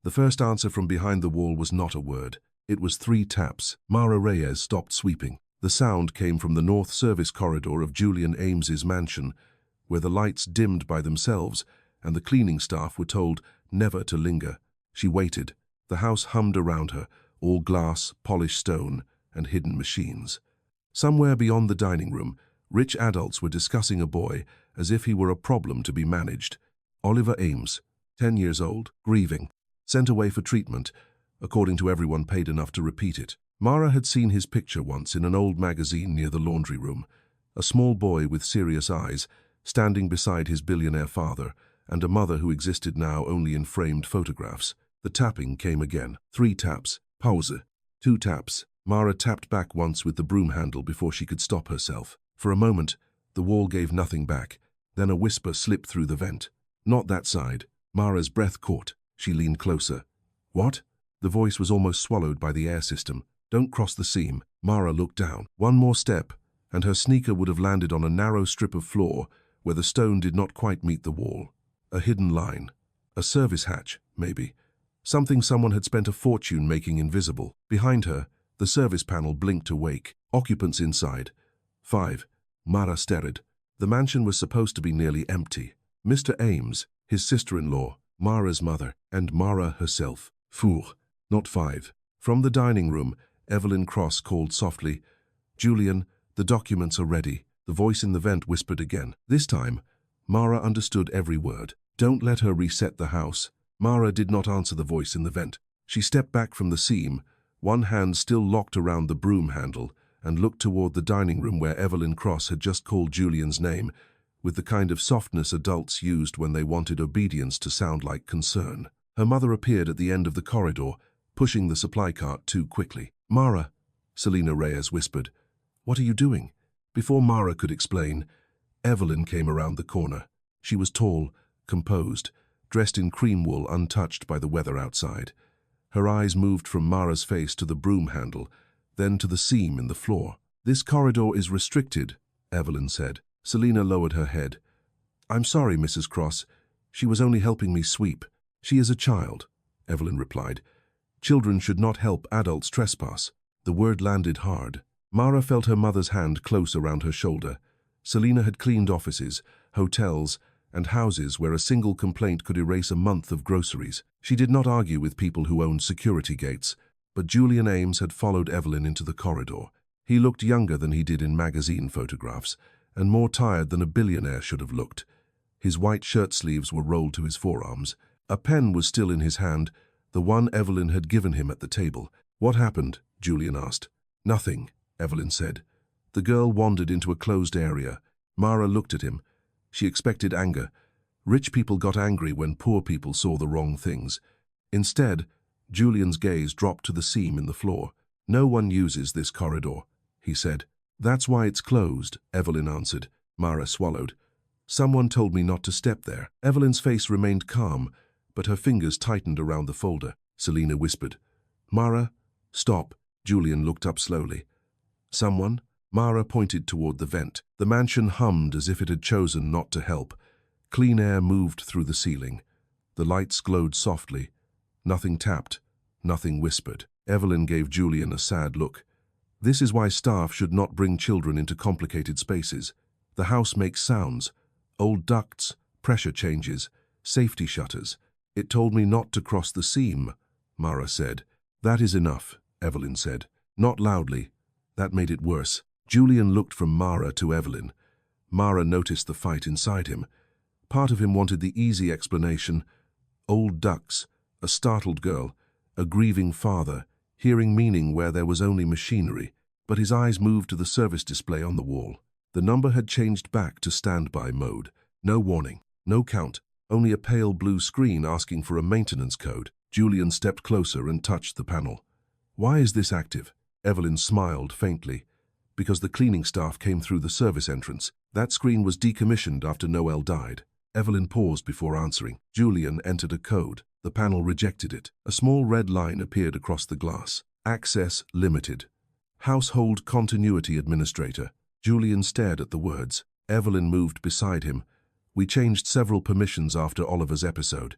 The first answer from behind the wall was not a word. It was 3 taps. Mara Reyes stopped sweeping. The sound came from the north service corridor of Julian Ames's mansion, where the lights dimmed by themselves and the cleaning staff were told never to linger. She waited. The house hummed around her, all glass, polished stone, and hidden machines. Somewhere beyond the dining room, rich adults were discussing a boy as if he were a problem to be managed. Oliver Ames, 10 years old, grieving, sent away for treatment, according to everyone paid enough to repeat it. Mara had seen his picture once in an old magazine near the laundry room. A small boy with serious eyes, standing beside his billionaire father, and a mother who existed now only in framed photographs. The tapping came again. 3 taps. Pause. 2 taps. Mara tapped back once with the broom handle before she could stop herself. For a moment, the wall gave nothing back. Then a whisper slipped through the vent. Not that side. Mara's breath caught. She leaned closer. What? The voice was almost swallowed by the air system. Don't cross the seam. Mara looked down. One more step, and her sneaker would have landed on a narrow strip of floor where the stone did not quite meet the wall. A hidden line. A service hatch, maybe. Something someone had spent a fortune making invisible. Behind her, the service panel blinked awake. Occupants inside. 5. Mara stared. The mansion was supposed to be nearly empty. Mr. Ames, his sister-in-law, Mara's mother, and Mara herself. 4. Not 5. From the dining room, Evelyn Cross called softly, "Julian, the documents are ready." The voice in the vent whispered again. This time, Mara understood every word. Don't let her reset the house. Mara did not answer the voice in the vent. She stepped back from the seam, one hand still locked around the broom handle, and looked toward the dining room where Evelyn Cross had just called Julian's name, with the kind of softness adults used when they wanted obedience to sound like concern. Her mother appeared at the end of the corridor, pushing the supply cart too quickly. "Mara," Selena Reyes whispered. "What are you doing?" Before Mara could explain, Evelyn came around the corner. She was tall, composed, dressed in cream wool untouched by the weather outside. Her eyes moved from Mara's face to the broom handle, then to the seam in the floor. "This corridor is restricted," Evelyn said. Selena lowered her head. "I'm sorry, Mrs. Cross. She was only helping me sweep." "She is a child," Evelyn replied. "Children should not help adults trespass." The word landed hard. Mara felt her mother's hand close around her shoulder. Selena had cleaned offices, hotels, and houses where a single complaint could erase a month of groceries. She did not argue with people who owned security gates, but Julian Ames had followed Evelyn into the corridor. He looked younger than he did in magazine photographs, and more tired than a billionaire should have looked. His white shirt sleeves were rolled to his forearms. A pen was still in his hand, the one Evelyn had given him at the table. "What happened?" Julian asked. "Nothing," Evelyn said. The girl wandered into a closed area. Mara looked at him. She expected anger. Rich people got angry when poor people saw the wrong things. Instead, Julian's gaze dropped to the seam in the floor. "No one uses this corridor," he said. "That's why it's closed," Evelyn answered. Mara swallowed. "Someone told me not to step there." Evelyn's face remained calm, but her fingers tightened around the folder. Selena whispered, "Mara, stop." Julian looked up slowly. "Someone?" Mara pointed toward the vent. The mansion hummed as if it had chosen not to help. Clean air moved through the ceiling. The lights glowed softly. Nothing tapped. Nothing whispered. Evelyn gave Julian a sad look. "This is why staff should not bring children into complicated spaces. The house makes sounds. Old ducts, pressure changes, safety shutters. It told me not to cross the seam," Mara said. "That is enough," Evelyn said. Not loudly. That made it worse. Julian looked from Mara to Evelyn. Mara noticed the fight inside him. Part of him wanted the easy explanation. Old ducts, a startled girl, a grieving father, hearing meaning where there was only machinery. But his eyes moved to the service display on the wall. The number had changed back to standby mode. No warning, no count, only a pale blue screen asking for a maintenance code. Julian stepped closer and touched the panel. "Why is this active?" Evelyn smiled faintly. "Because the cleaning staff came through the service entrance. That screen was decommissioned after Noel died." Evelyn paused before answering. Julian entered a code. The panel rejected it. A small red line appeared across the glass. "Access limited. Household Continuity Administrator." Julian stared at the words. Evelyn moved beside him. "We changed several permissions after Oliver's episode.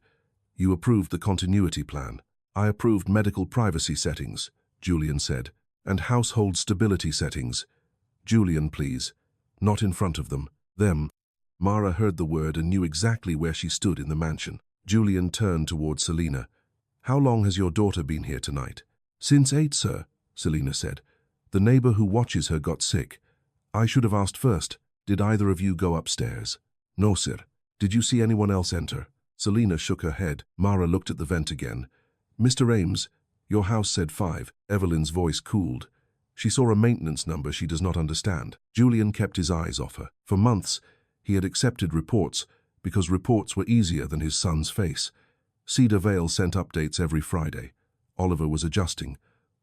You approved the continuity plan. I approved medical privacy settings, Julian said, and household stability settings. Julian, please. Not in front of them. Them. Mara heard the word and knew exactly where she stood in the mansion. Julian turned toward Selina. How long has your daughter been here tonight? Since 8, sir, Selina said. The neighbor who watches her got sick. I should have asked first. Did either of you go upstairs? No, sir. Did you see anyone else enter? Selina shook her head. Mara looked at the vent again. Mr. Ames, your house said 5. Evelyn's voice cooled. She saw a maintenance number she does not understand. Julian kept his eyes off her. For months, he had accepted reports because reports were easier than his son's face. Cedar Vale sent updates every Friday. Oliver was adjusting.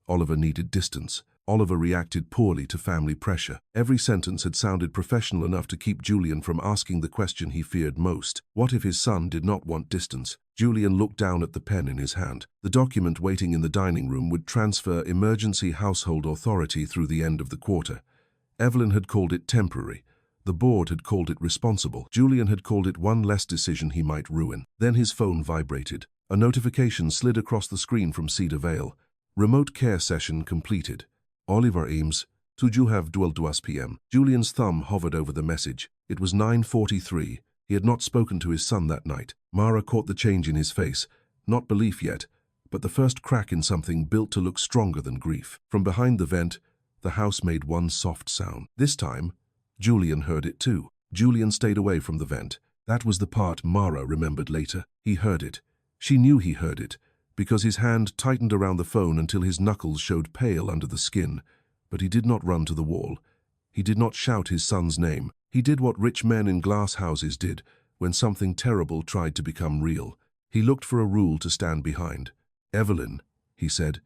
Oliver needed distance. Oliver reacted poorly to family pressure. Every sentence had sounded professional enough to keep Julian from asking the question he feared most. What if his son did not want distance? Julian looked down at the pen in his hand. The document waiting in the dining room would transfer emergency household authority through the end of the quarter. Evelyn had called it temporary. The board had called it responsible. Julian had called it one less decision he might ruin. Then his phone vibrated. A notification slid across the screen from Cedar Vale. Remote care session completed. Oliver Ames, could you have 12 p.m. Julian's thumb hovered over the message. It was 9:43. He had not spoken to his son that night. Mara caught the change in his face. Not belief yet, but the first crack in something built to look stronger than grief. From behind the vent, the house made one soft sound. This time, Julian heard it too. Julian stayed away from the vent. That was the part Mara remembered later. He heard it. She knew he heard it, because his hand tightened around the phone until his knuckles showed pale under the skin. But he did not run to the wall. He did not shout his son's name. He did what rich men in glass houses did when something terrible tried to become real. He looked for a rule to stand behind. Evelyn, he said,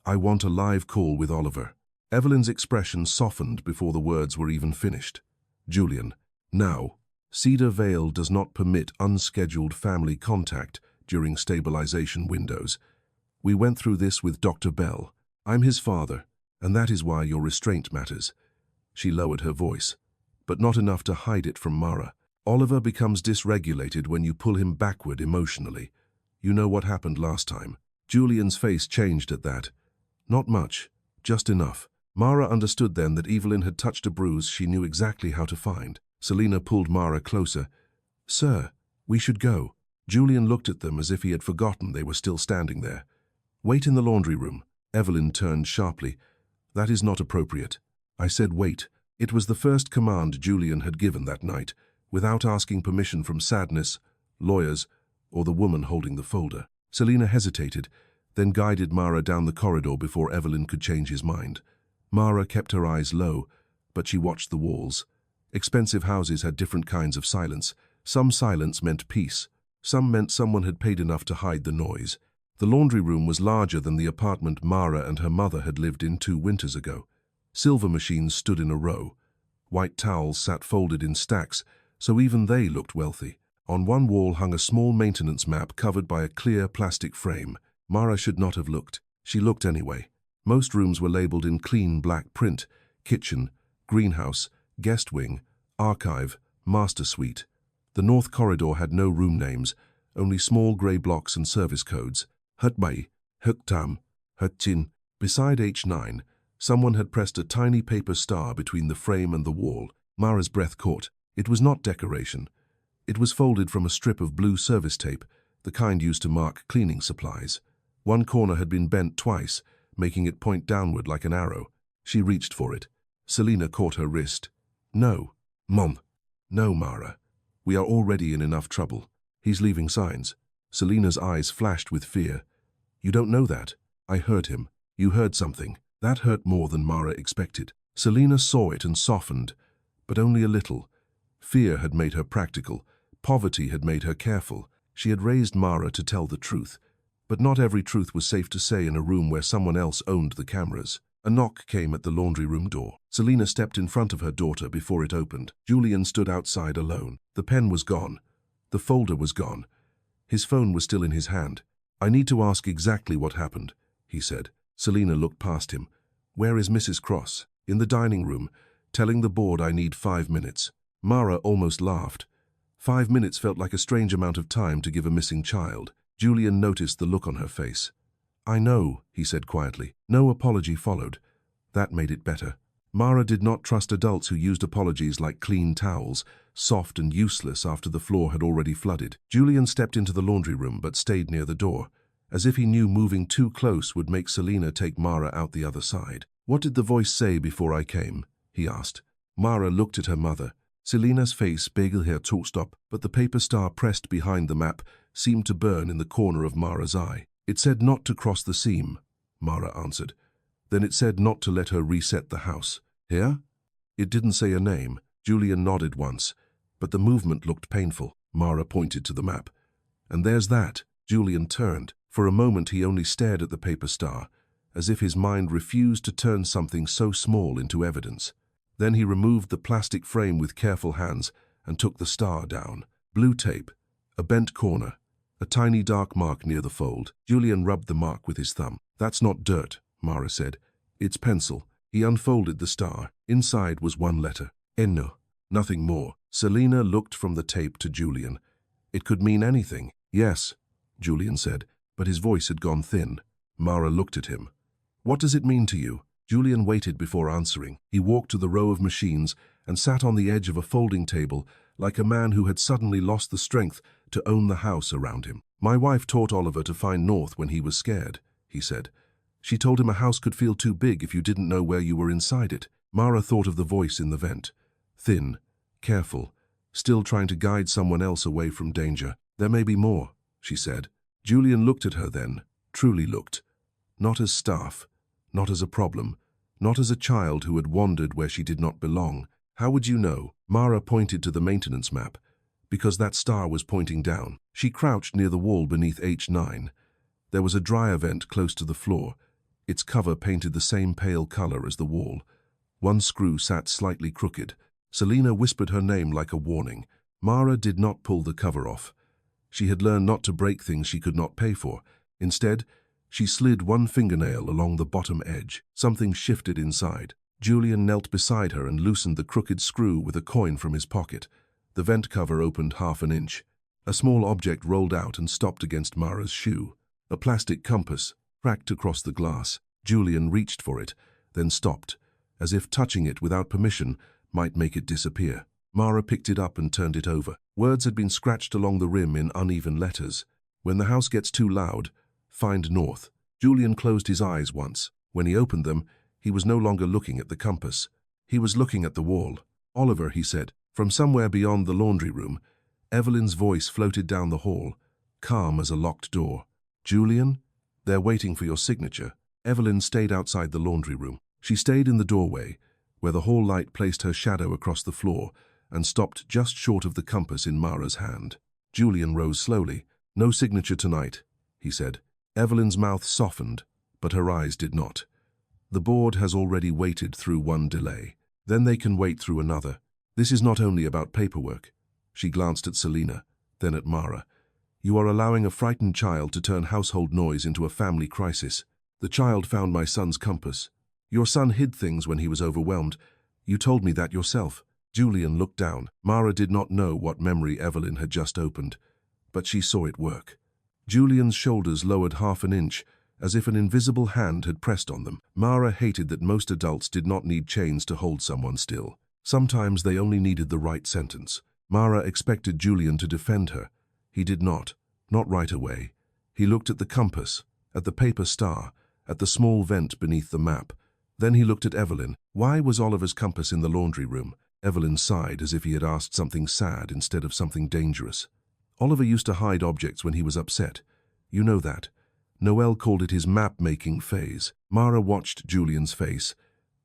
I want a live call with Oliver. Evelyn's expression softened before the words were even finished. Julian, now, Cedar Vale does not permit unscheduled family contact during stabilization windows. We went through this with Dr. Bell. I'm his father, and that is why your restraint matters. She lowered her voice, but not enough to hide it from Mara. Oliver becomes dysregulated when you pull him backward emotionally. You know what happened last time. Julian's face changed at that. Not much, just enough. Mara understood then that Evelyn had touched a bruise she knew exactly how to find. Selina pulled Mara closer. Sir, we should go. Julian looked at them as if he had forgotten they were still standing there. Wait in the laundry room. Evelyn turned sharply. That is not appropriate. I said wait. It was the first command Julian had given that night, without asking permission from Sadness, lawyers, or the woman holding the folder. Selina hesitated, then guided Mara down the corridor before Evelyn could change his mind. Mara kept her eyes low, but she watched the walls. Expensive houses had different kinds of silence. Some silence meant peace. Some meant someone had paid enough to hide the noise. The laundry room was larger than the apartment Mara and her mother had lived in 2 winters ago. Silver machines stood in a row. White towels sat folded in stacks, so even they looked wealthy. On one wall hung a small maintenance map covered by a clear plastic frame. Mara should not have looked. She looked anyway. Most rooms were labeled in clean black print: kitchen, greenhouse, guest wing, archive, master suite. The north corridor had no room names, only small grey blocks and service codes. Hutbai, Huktam, Hutchin. Beside H9, someone had pressed a tiny paper star between the frame and the wall. Mara's breath caught. It was not decoration. It was folded from a strip of blue service tape, the kind used to mark cleaning supplies. One corner had been bent twice, making it point downward like an arrow. She reached for it. Selina caught her wrist. No, Mom. No, Mara. We are already in enough trouble. He's leaving signs. Selina's eyes flashed with fear. You don't know that. I heard him. You heard something. That hurt more than Mara expected. Selina saw it and softened, but only a little. Fear had made her practical. Poverty had made her careful. She had raised Mara to tell the truth. But not every truth was safe to say in a room where someone else owned the cameras. A knock came at the laundry room door. Selina stepped in front of her daughter before it opened. Julian stood outside alone. The pen was gone. The folder was gone. His phone was still in his hand. I need to ask exactly what happened, he said. Selina looked past him. Where is Mrs. Cross? In the dining room, telling the board I need 5 minutes. Mara almost laughed. 5 minutes felt like a strange amount of time to give a missing child. Julian noticed the look on her face. "I know," he said quietly. No apology followed. That made it better. Mara did not trust adults who used apologies like clean towels, soft and useless after the floor had already flooded. Julian stepped into the laundry room but stayed near the door, as if he knew moving too close would make Selina take Mara out the other side. "What did the voice say before I came?" he asked. Mara looked at her mother. Selina's face began her to stop, but the paper star pressed behind the map seemed to burn in the corner of Mara's eye. "It said not to cross the seam," Mara answered. "Then it said not to let her reset the house. Here?" It didn't say a name. Julian nodded once, but the movement looked painful. Mara pointed to the map. "And there's that." Julian turned. For a moment he only stared at the paper star, as if his mind refused to turn something so small into evidence. Then he removed the plastic frame with careful hands and took the star down. Blue tape, a bent corner, a tiny dark mark near the fold. Julian rubbed the mark with his thumb. "That's not dirt," Mara said. "It's pencil." He unfolded the star. Inside was one letter. Enno. Nothing more. Selina looked from the tape to Julian. "It could mean anything." "Yes," Julian said, but his voice had gone thin. Mara looked at him. "What does it mean to you?" Julian waited before answering. He walked to the row of machines and sat on the edge of a folding table like a man who had suddenly lost the strength to own the house around him. "My wife taught Oliver to find north when he was scared," he said. "She told him a house could feel too big if you didn't know where you were inside it." Mara thought of the voice in the vent. Thin, careful, still trying to guide someone else away from danger. "There may be more," she said. Julian looked at her then, truly looked. Not as staff, not as a problem, not as a child who had wandered where she did not belong. "How would you know?" Mara pointed to the maintenance map. "Because that star was pointing down." She crouched near the wall beneath H9. There was a dryer vent close to the floor. Its cover painted the same pale color as the wall. One screw sat slightly crooked. Selina whispered her name like a warning. Mara did not pull the cover off. She had learned not to break things she could not pay for. Instead, she slid one fingernail along the bottom edge. Something shifted inside. Julian knelt beside her and loosened the crooked screw with a coin from his pocket. The vent cover opened half an inch. A small object rolled out and stopped against Mara's shoe. A plastic compass, cracked across the glass. Julian reached for it, then stopped, as if touching it without permission might make it disappear. Mara picked it up and turned it over. Words had been scratched along the rim in uneven letters. "When the house gets too loud, find north." Julian closed his eyes once. When he opened them, he was no longer looking at the compass. He was looking at the wall. "Oliver," he said. From somewhere beyond the laundry room, Evelyn's voice floated down the hall, calm as a locked door. "Julian, they're waiting for your signature." Evelyn stayed outside the laundry room. She stayed in the doorway, where the hall light placed her shadow across the floor, and stopped just short of the compass in Mara's hand. Julian rose slowly. "No signature tonight," he said. Evelyn's mouth softened, but her eyes did not. "The board has already waited through one delay. Then they can wait through another. This is not only about paperwork." She glanced at Selina, then at Mara. "You are allowing a frightened child to turn household noise into a family crisis. The child found my son's compass. Your son hid things when he was overwhelmed. You told me that yourself." Julian looked down. Mara did not know what memory Evelyn had just opened, but she saw it work. Julian's shoulders lowered half an inch, as if an invisible hand had pressed on them. Mara hated that most adults did not need chains to hold someone still. Sometimes they only needed the right sentence. Mara expected Julian to defend her. He did not right away. He looked at the compass, at the paper star, at the small vent beneath the map. Then he looked at Evelyn. Why was Oliver's compass in the laundry room? Evelyn sighed as if he had asked something sad instead of something dangerous. "Oliver used to hide objects when he was upset. You know that. Noel called it his map-making phase." Mara watched Julian's face.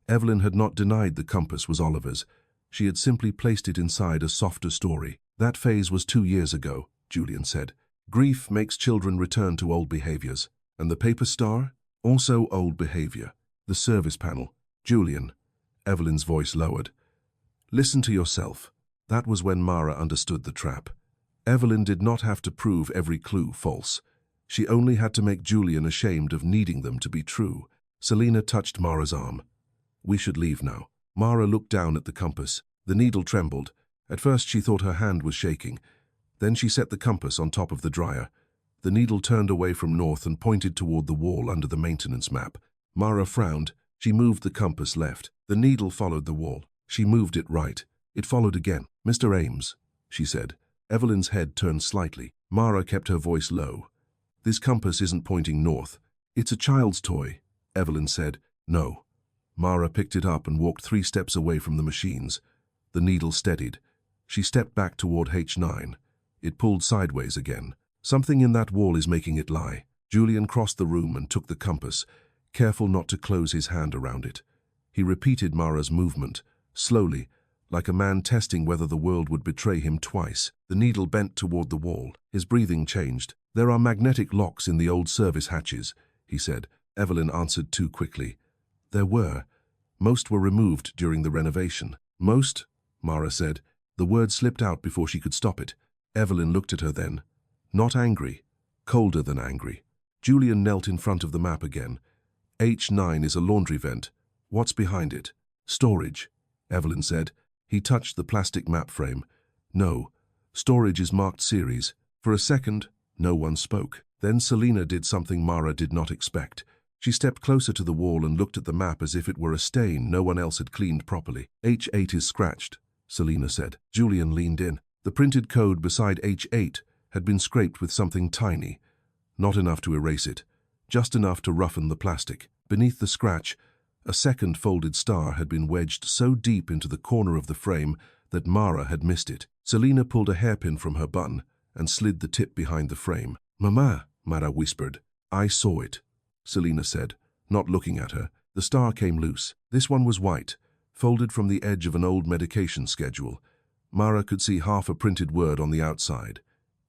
Evelyn had not denied the compass was Oliver's. She had simply placed it inside a softer story. "That phase was 2 years ago," Julian said. "Grief makes children return to old behaviors. And the paper star? Also old behavior. The service panel." "Julian," Evelyn's voice lowered. "Listen to yourself." That was when Mara understood the trap. Evelyn did not have to prove every clue false. She only had to make Julian ashamed of needing them to be true. Selina touched Mara's arm. "We should leave now." Mara looked down at the compass. The needle trembled. At first she thought her hand was shaking. Then she set the compass on top of the dryer. The needle turned away from north and pointed toward the wall under the maintenance map. Mara frowned. She moved the compass left. The needle followed the wall. She moved it right. It followed again. "Mr. Ames," she said. Evelyn's head turned slightly. Mara kept her voice low. "This compass isn't pointing north. It's a child's toy," Evelyn said. "No." Mara picked it up and walked 3 steps away from the machines. The needle steadied. She stepped back toward H9. It pulled sideways again. "Something in that wall is making it lie." Julian crossed the room and took the compass, careful not to close his hand around it. He repeated Mara's movement, slowly, like a man testing whether the world would betray him twice. The needle bent toward the wall. His breathing changed. "There are magnetic locks in the old service hatches," he said. Evelyn answered too quickly. "There were. Most were removed during the renovation." "Most?" Mara said. The word slipped out before she could stop it. Evelyn looked at her then. Not angry, colder than angry. Julian knelt in front of the map again. "H9 is a laundry vent. What's behind it?" "Storage," Evelyn said. He touched the plastic map frame. "No, storage is marked series." For a second, no one spoke. Then Selina did something Mara did not expect. She stepped closer to the wall and looked at the map as if it were a stain no one else had cleaned properly. "H8 is scratched," Selina said. Julian leaned in. The printed code beside H8 had been scraped with something tiny. Not enough to erase it, just enough to roughen the plastic. Beneath the scratch, a second folded star had been wedged so deep into the corner of the frame that Mara had missed it. Selina pulled a hairpin from her button and slid the tip behind the frame. "Mama," Mara whispered. "I saw it," Selina said, not looking at her. The star came loose. This one was white, folded from the edge of an old medication schedule. Mara could see half a printed word on the outside.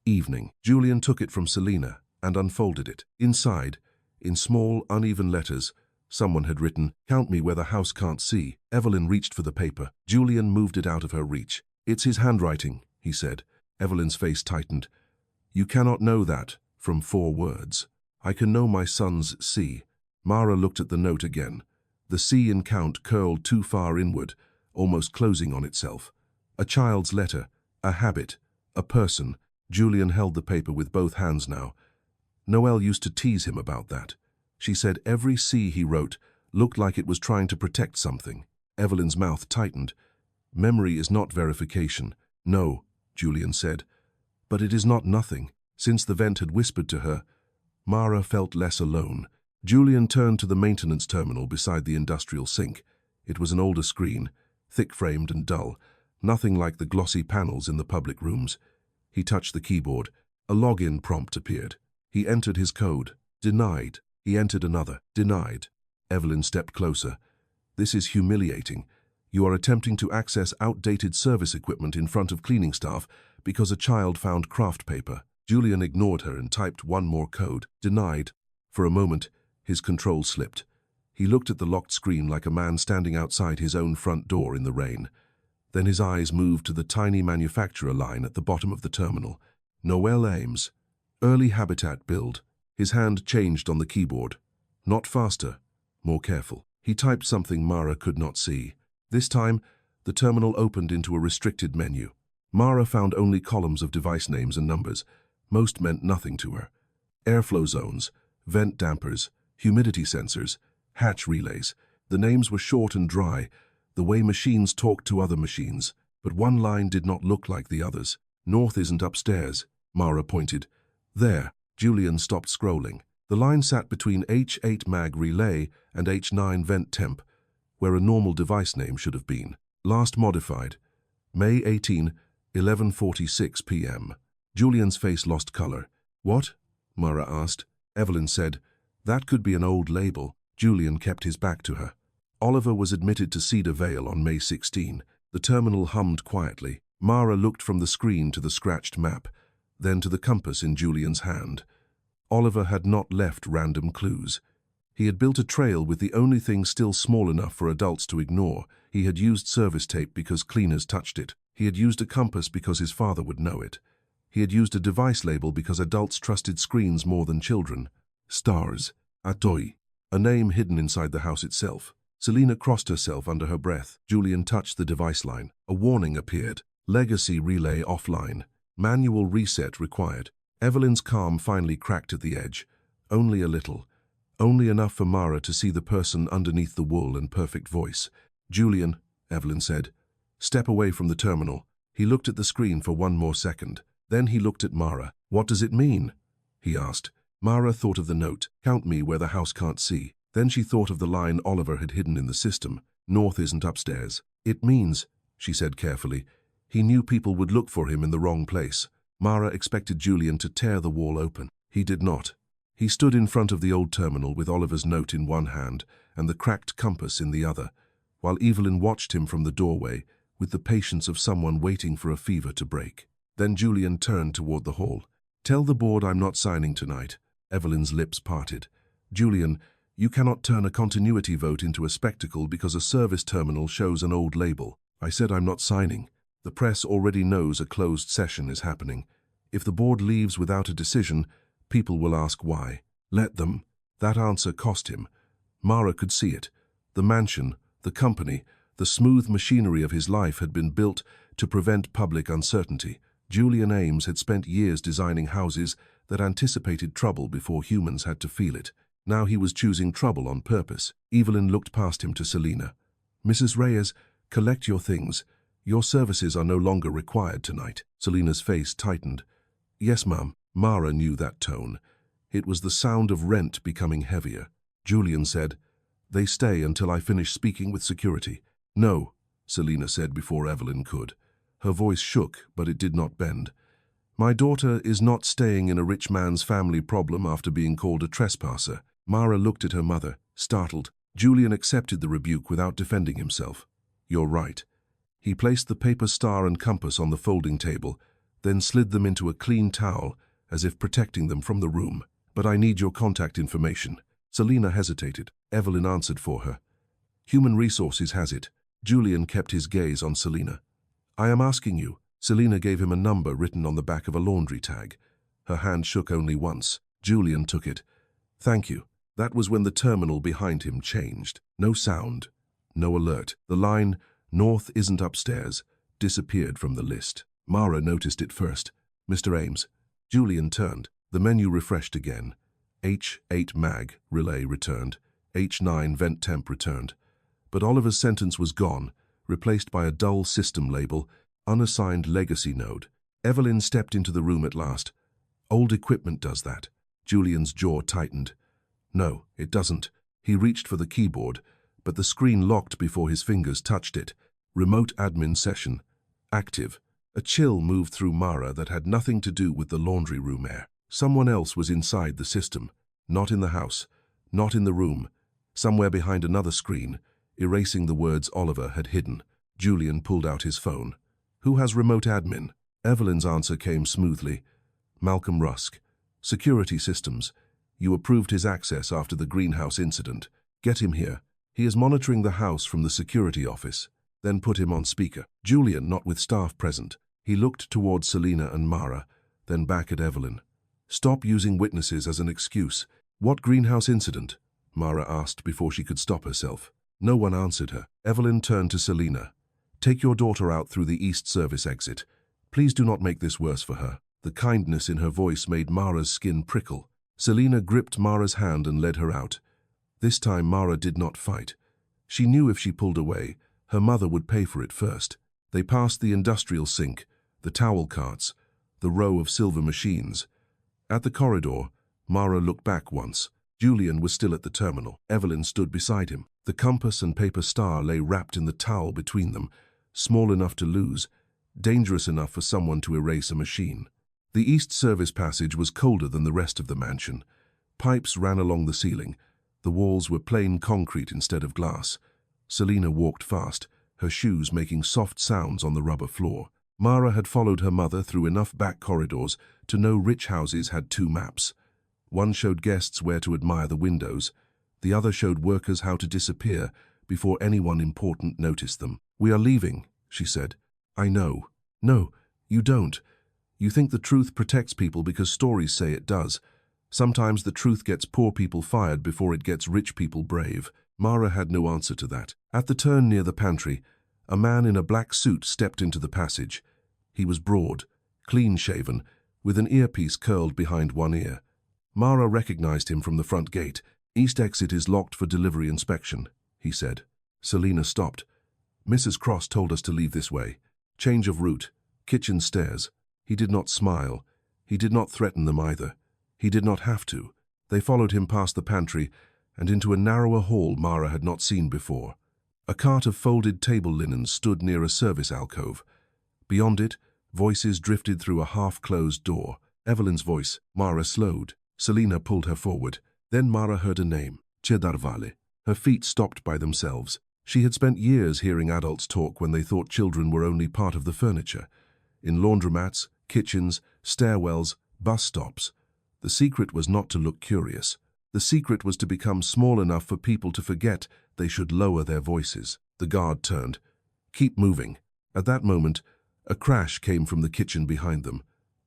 "Evening." Julian took it from Selina and unfolded it. Inside, in small, uneven letters, someone had written, "Count me where the house can't see." Evelyn reached for the paper. Julian moved it out of her reach. "It's his handwriting," he said. Evelyn's face tightened. "You cannot know that from 4 words. I can know my son's C." Mara looked at the note again. The C in count curled too far inward, almost closing on itself. A child's letter, a habit, a person. Julian held the paper with both hands now. Noelle used to tease him about that. She said every C he wrote looked like it was trying to protect something. Evelyn's mouth tightened. "Memory is not verification." "No," Julian said. "But it is not nothing." Since the vent had whispered to her, Mara felt less alone. Julian turned to the maintenance terminal beside the industrial sink. It was an older screen, thick-framed and dull, nothing like the glossy panels in the public rooms. He touched the keyboard. A login prompt appeared. He entered his code. Denied. He entered another. Denied. Evelyn stepped closer. "This is humiliating. You are attempting to access outdated service equipment in front of cleaning staff because a child found craft paper." Julian ignored her and typed one more code. Denied. For a moment, his control slipped. He looked at the locked screen like a man standing outside his own front door in the rain. Then his eyes moved to the tiny manufacturer line at the bottom of the terminal. Noelle Ames. Early habitat build. His hand changed on the keyboard. Not faster, more careful. He typed something Mara could not see. This time, the terminal opened into a restricted menu. Mara found only columns of device names and numbers. Most meant nothing to her. Airflow zones, vent dampers, humidity sensors, hatch relays. The names were short and dry, the way machines talked to other machines. But one line did not look like the others. "North isn't upstairs," Mara pointed. "There." Julian stopped scrolling. The line sat between H8 mag relay and H9 vent temp, where a normal device name should have been. Last modified, May 18, 11:46 p.m. Julian's face lost color. "What?" Mara asked. Evelyn said, "That could be an old label." Julian kept his back to her. Oliver was admitted to Cedar Vale on May 16. The terminal hummed quietly. Mara looked from the screen to the scratched map, then to the compass in Julian's hand. Oliver had not left random clues. He had built a trail with the only thing still small enough for adults to ignore. He had used service tape because cleaners touched it. He had used a compass because his father would know it. He had used a device label because adults trusted screens more than children. Stars. Atoi. A name hidden inside the house itself. Selina crossed herself under her breath. Julian touched the device line. A warning appeared. Legacy relay offline. Manual reset required. Evelyn's calm finally cracked at the edge. Only a little. Only enough for Mara to see the person underneath the wool and perfect voice. "Julian," Evelyn said. "Step away from the terminal." He looked at the screen for one more second. Then he looked at Mara. "What does it mean?" he asked. Mara thought of the note, "Count me where the house can't see." Then she thought of the line Oliver had hidden in the system, "North isn't upstairs." "It means," she said carefully, "he knew people would look for him in the wrong place." Mara expected Julian to tear the wall open. He did not. He stood in front of the old terminal with Oliver's note in one hand and the cracked compass in the other, while Evelyn watched him from the doorway with the patience of someone waiting for a fever to break. Then Julian turned toward the hall. "Tell the board I'm not signing tonight." Evelyn's lips parted. "Julian, you cannot turn a continuity vote into a spectacle because a service terminal shows an old label." "I said I'm not signing. The press already knows a closed session is happening. If the board leaves without a decision, people will ask why." "Let them." That answer cost him. Mara could see it. The mansion, the company, the smooth machinery of his life had been built to prevent public uncertainty. Julian Ames had spent years designing houses that anticipated trouble before humans had to feel it. Now he was choosing trouble on purpose. Evelyn looked past him to Selina. "Mrs. Reyes, collect your things. Your services are no longer required tonight." Selina's face tightened. "Yes, ma'am." Mara knew that tone. It was the sound of rent becoming heavier. Julian said, "They stay until I finish speaking with security." "No," Selina said before Evelyn could. Her voice shook, but it did not bend. "My daughter is not staying in a rich man's family problem after being called a trespasser." Mara looked at her mother, startled. Julian accepted the rebuke without defending himself. "You're right." He placed the paper star and compass on the folding table, then slid them into a clean towel, as if protecting them from the room. "But I need your contact information." Selina hesitated. Evelyn answered for her. "Human Resources has it." Julian kept his gaze on Selina. "I am asking you." Selina gave him a number written on the back of a laundry tag. Her hand shook only once. Julian took it. "Thank you." That was when the terminal behind him changed. No sound, no alert. The line, "North isn't upstairs," disappeared from the list. Mara noticed it first. "Mr. Ames." Julian turned. The menu refreshed again. H8 mag, relay returned. H9 vent temp returned. But Oliver's sentence was gone, replaced by a dull system label, unassigned legacy node. Evelyn stepped into the room at last. "Old equipment does that." Julian's jaw tightened. "No, it doesn't." He reached for the keyboard, but the screen locked before his fingers touched it. Remote admin session. Active. A chill moved through Mara that had nothing to do with the laundry room air. Someone else was inside the system. Not in the house. Not in the room. Somewhere behind another screen, erasing the words Oliver had hidden. Julian pulled out his phone. "Who has remote admin?" Evelyn's answer came smoothly. "Malcolm Rusk. Security Systems. You approved his access after the greenhouse incident. Get him here. He is monitoring the house from the security office." Then put him on speaker. Julian, not with staff present. He looked towards Selina and Mara, then back at Evelyn. "Stop using witnesses as an excuse." "What greenhouse incident?" Mara asked before she could stop herself. No one answered her. Evelyn turned to Selina. "Take your daughter out through the east service exit. Please do not make this worse for her." The kindness in her voice made Mara's skin prickle. Selina gripped Mara's hand and led her out. This time Mara did not fight. She knew if she pulled away, her mother would pay for it first. They passed the industrial sink, the towel carts, the row of silver machines. At the corridor, Mara looked back once. Julian was still at the terminal. Evelyn stood beside him. The compass and paper star lay wrapped in the towel between them, small enough to lose, dangerous enough for someone to erase a machine. The east service passage was colder than the rest of the mansion. Pipes ran along the ceiling. The walls were plain concrete instead of glass. Selina walked fast, her shoes making soft sounds on the rubber floor. Mara had followed her mother through enough back corridors to know rich houses had two maps. One showed guests where to admire the windows. The other showed workers how to disappear before anyone important noticed them. "We are leaving," she said. "I know." "No, you don't. You think the truth protects people because stories say it does. Sometimes the truth gets poor people fired before it gets rich people brave." Mara had no answer to that. At the turn near the pantry, a man in a black suit stepped into the passage. He was broad, clean-shaven, with an earpiece curled behind one ear. Mara recognized him from the front gate. "East exit is locked for delivery inspection," he said. Selina stopped. "Mrs. Cross told us to leave this way. Change of route. Kitchen stairs." He did not smile. He did not threaten them either. He did not have to. They followed him past the pantry and into a narrower hall Mara had not seen before. A cart of folded table linen stood near a service alcove. Beyond it, voices drifted through a half-closed door. Evelyn's voice. Mara slowed. Selina pulled her forward. Then Mara heard a name. Cedarvale. Her feet stopped by themselves. She had spent years hearing adults talk when they thought children were only part of the furniture. In laundromats, kitchens, stairwells, bus stops. The secret was not to look curious. The secret was to become small enough for people to forget they should lower their voices. The guard turned. "Keep moving." At that moment, a crash came from the kitchen behind them.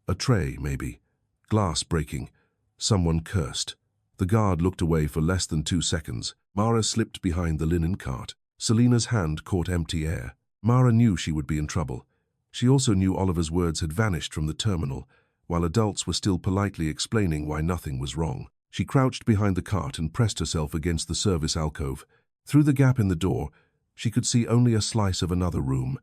A tray, maybe. Glass breaking. Someone cursed. The guard looked away for less than 2 seconds. Mara slipped behind the linen cart. Selina's hand caught empty air. Mara knew she would be in trouble. She also knew Oliver's words had vanished from the terminal, while adults were still politely explaining why nothing was wrong. She crouched behind the cart and pressed herself against the service alcove. Through the gap in the door, she could see only a slice of another room.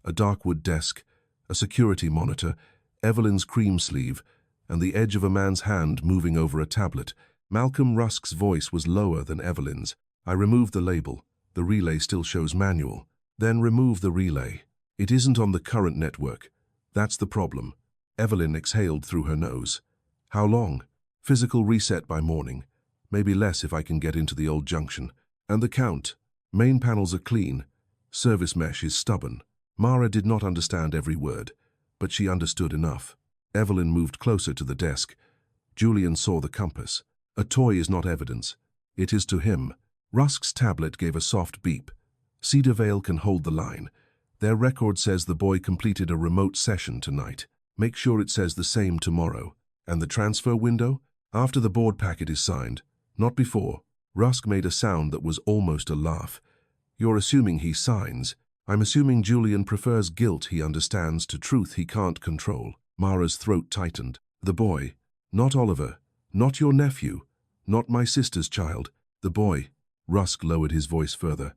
A dark wood desk, a security monitor, Evelyn's cream sleeve, and the edge of a man's hand moving over a tablet. Malcolm Rusk's voice was lower than Evelyn's. "I removed the label. The relay still shows manual." "Then remove the relay. It isn't on the current network. That's the problem." Evelyn exhaled through her nose. "How long?" "Physical reset by morning. Maybe less if I can get into the old junction." "And the count?" "Main panels are clean. Service mesh is stubborn." Mara did not understand every word, but she understood enough. Evelyn moved closer to the desk. Julian saw the compass. "A toy is not evidence. It is to him." Rusk's tablet gave a soft beep. "Cedarvale can hold the line. Their record says the boy completed a remote session tonight. Make sure it says the same tomorrow." "And the transfer window?" "After the board packet is signed, not before." Rusk made a sound that was almost a laugh. "You're assuming he signs. I'm assuming Julian prefers guilt he understands to truth he can't control." Mara's throat tightened. "The boy. Not Oliver. Not your nephew. Not my sister's child. The boy." Rusk lowered his voice further.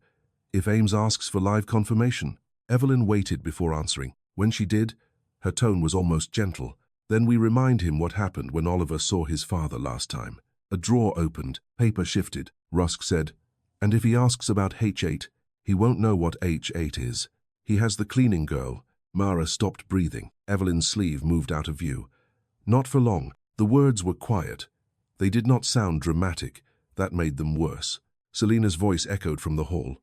"If Ames asks for live confirmation." Evelyn waited before answering. When she did, her tone was almost gentle. "Then we remind him what happened when Oliver saw his father last time." A drawer opened. Paper shifted. Rusk said, "And if he asks about H8, he won't know what H8 is. He has the cleaning girl." Mara stopped breathing. Evelyn's sleeve moved out of view. Not for long. The words were quiet. They did not sound dramatic. That made them worse. Selina's voice echoed from the hall.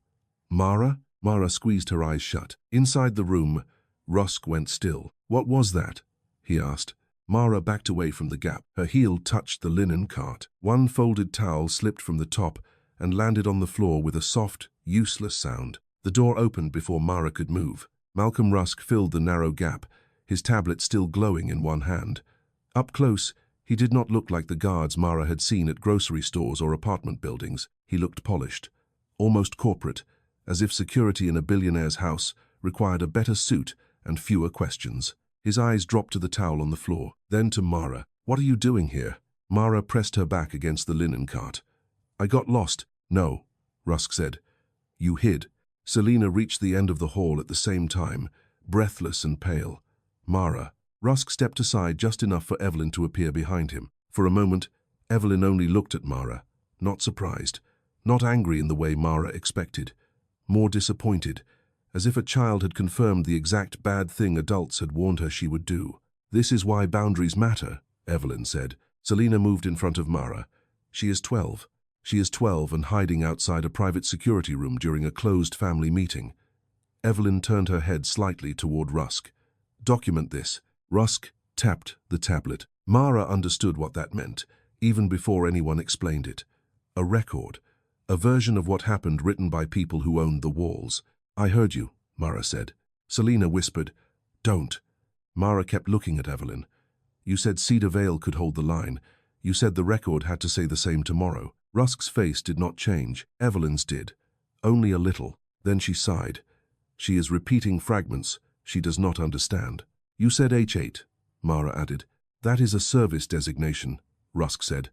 "Mara?" Mara squeezed her eyes shut. Inside the room, Rusk went still. "What was that?" he asked. Mara backed away from the gap. Her heel touched the linen cart. One folded towel slipped from the top and landed on the floor with a soft, useless sound. The door opened before Mara could move. Malcolm Rusk filled the narrow gap, his tablet still glowing in one hand. Up close, he did not look like the guards Mara had seen at grocery stores or apartment buildings. He looked polished, almost corporate, as if security in a billionaire's house required a better suit and fewer questions. His eyes dropped to the towel on the floor, then to Mara. "What are you doing here?" Mara pressed her back against the linen cart. "I got lost." "No," Rusk said. "You hid." Selina reached the end of the hall at the same time, breathless and pale. "Mara." Rusk stepped aside just enough for Evelyn to appear behind him. For a moment, Evelyn only looked at Mara, not surprised, not angry in the way Mara expected, more disappointed, as if a child had confirmed the exact bad thing adults had warned her she would do. "This is why boundaries matter," Evelyn said. Selina moved in front of Mara. "She is 12. She is 12 and hiding outside a private security room during a closed family meeting." Evelyn turned her head slightly toward Rusk. "Document this." Rusk tapped the tablet. Mara understood what that meant, even before anyone explained it. A record. A version of what happened written by people who owned the walls. "I heard you," Mara said. Selina whispered, "Don't." Mara kept looking at Evelyn. "You said Cedarvale could hold the line. You said the record had to say the same tomorrow." Rusk's face did not change. Evelyn's did. Only a little. Then she sighed. "She is repeating fragments she does not understand." "You said H8," Mara added. That is a service designation, Rusk said.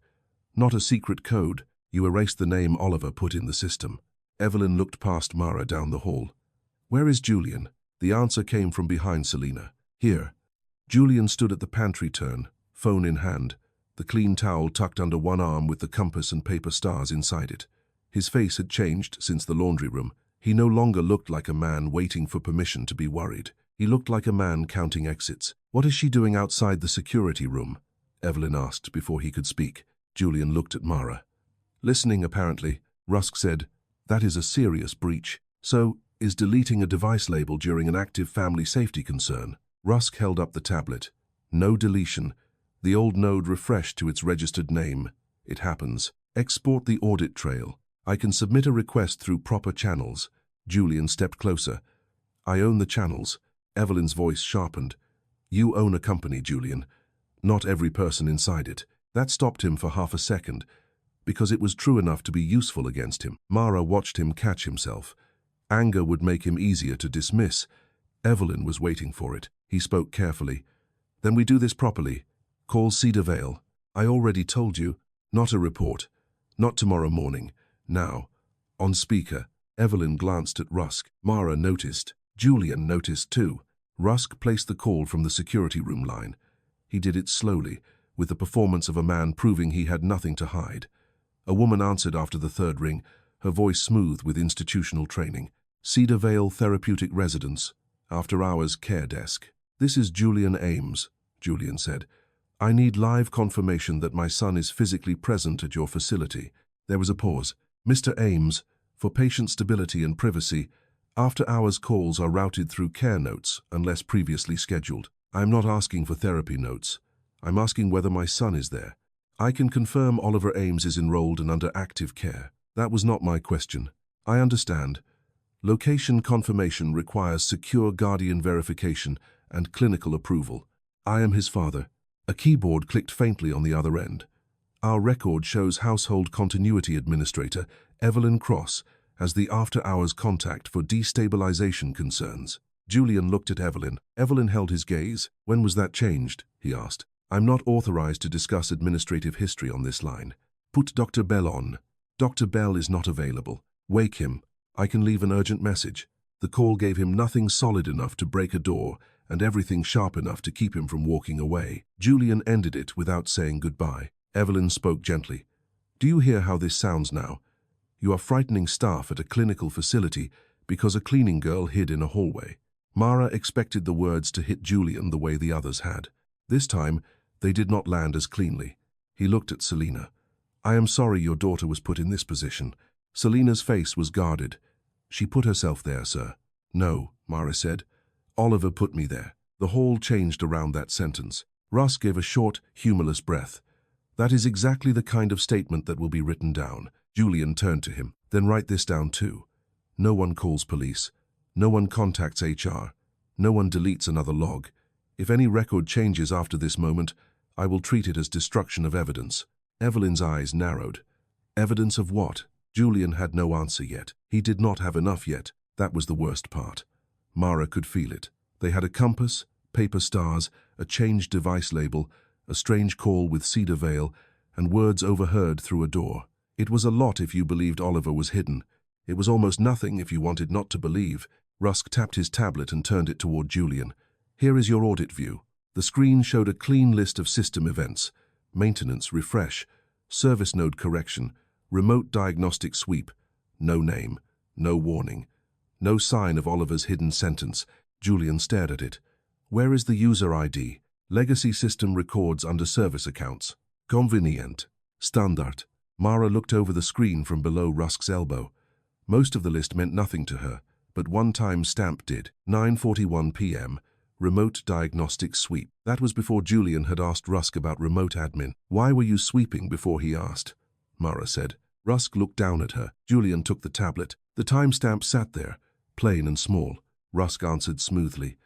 Not a secret code. You erased the name Oliver put in the system. Evelyn looked past Mara down the hall. Where is Julian? The answer came from behind Selina. Here. Julian stood at the pantry turn, phone in hand, the clean towel tucked under one arm with the compass and paper stars inside it. His face had changed since the laundry room. He no longer looked like a man waiting for permission to be worried. He looked like a man counting exits. What is she doing outside the security room? Evelyn asked before he could speak. Julian looked at Mara. Listening, apparently. Rusk said, that is a serious breach. So, is deleting a device label during an active family safety concern? Rusk held up the tablet. No deletion. The old node refreshed to its registered name. It happens. Export the audit trail. I can submit a request through proper channels. Julian stepped closer. I own the channels. Evelyn's voice sharpened. You own a company, Julian. Not every person inside it. That stopped him for half a second, because it was true enough to be useful against him. Mara watched him catch himself. Anger would make him easier to dismiss. Evelyn was waiting for it. He spoke carefully. Then we do this properly. Call Cedar Vale. I already told you. Not a report. Not tomorrow morning. Now. On speaker. Evelyn glanced at Rusk. Mara noticed. Julian noticed too. Rusk placed the call from the security room line. He did it slowly, with the performance of a man proving he had nothing to hide. A woman answered after the third ring, her voice smooth with institutional training. Cedar Vale Therapeutic Residence. After-hours care desk. This is Julian Ames, Julian said. I need live confirmation that my son is physically present at your facility. There was a pause. Mr. Ames, for patient stability and privacy, after-hours calls are routed through care notes unless previously scheduled. I am not asking for therapy notes. I'm asking whether my son is there. I can confirm Oliver Ames is enrolled and under active care. That was not my question. I understand. Location confirmation requires secure guardian verification and clinical approval. I am his father. A keyboard clicked faintly on the other end. Our record shows Household Continuity Administrator Evelyn Cross as the after-hours contact for destabilization concerns. Julian looked at Evelyn. Evelyn held his gaze. When was that changed? He asked. I'm not authorized to discuss administrative history on this line. Put Dr. Bell on. Dr. Bell is not available. Wake him. I can leave an urgent message. The call gave him nothing solid enough to break a door and everything sharp enough to keep him from walking away. Julian ended it without saying goodbye. Evelyn spoke gently. Do you hear how this sounds now? You are frightening staff at a clinical facility because a cleaning girl hid in a hallway. Mara expected the words to hit Julian the way the others had. This time, they did not land as cleanly. He looked at Selina. I am sorry your daughter was put in this position. Selina's face was guarded. She put herself there, sir. No, Mara said. Oliver put me there. The hall changed around that sentence. Russ gave a short, humorless breath. That is exactly the kind of statement that will be written down. Julian turned to him. Then write this down too. No one calls police. No one contacts HR. No one deletes another log. If any record changes after this moment, I will treat it as destruction of evidence. Evelyn's eyes narrowed. Evidence of what? Julian had no answer yet. He did not have enough yet. That was the worst part. Mara could feel it. They had a compass, paper stars, a changed device label, a strange call with Cedar Vale, and words overheard through a door. It was a lot if you believed Oliver was hidden. It was almost nothing if you wanted not to believe. Rusk tapped his tablet and turned it toward Julian. Here is your audit view. The screen showed a clean list of system events. Maintenance, refresh, service node correction, remote diagnostic sweep. No name, no warning, no sign of Oliver's hidden sentence. Julian stared at it. Where is the user ID? Legacy system records under service accounts. Convenient. Standard. Mara looked over the screen from below Rusk's elbow. Most of the list meant nothing to her, but one time stamp did. 9:41 p.m. Remote diagnostic sweep. That was before Julian had asked Rusk about remote admin. Why were you sweeping before he asked? Mara said. Rusk looked down at her. Julian took the tablet. The timestamp sat there, plain and small. Rusk answered smoothly.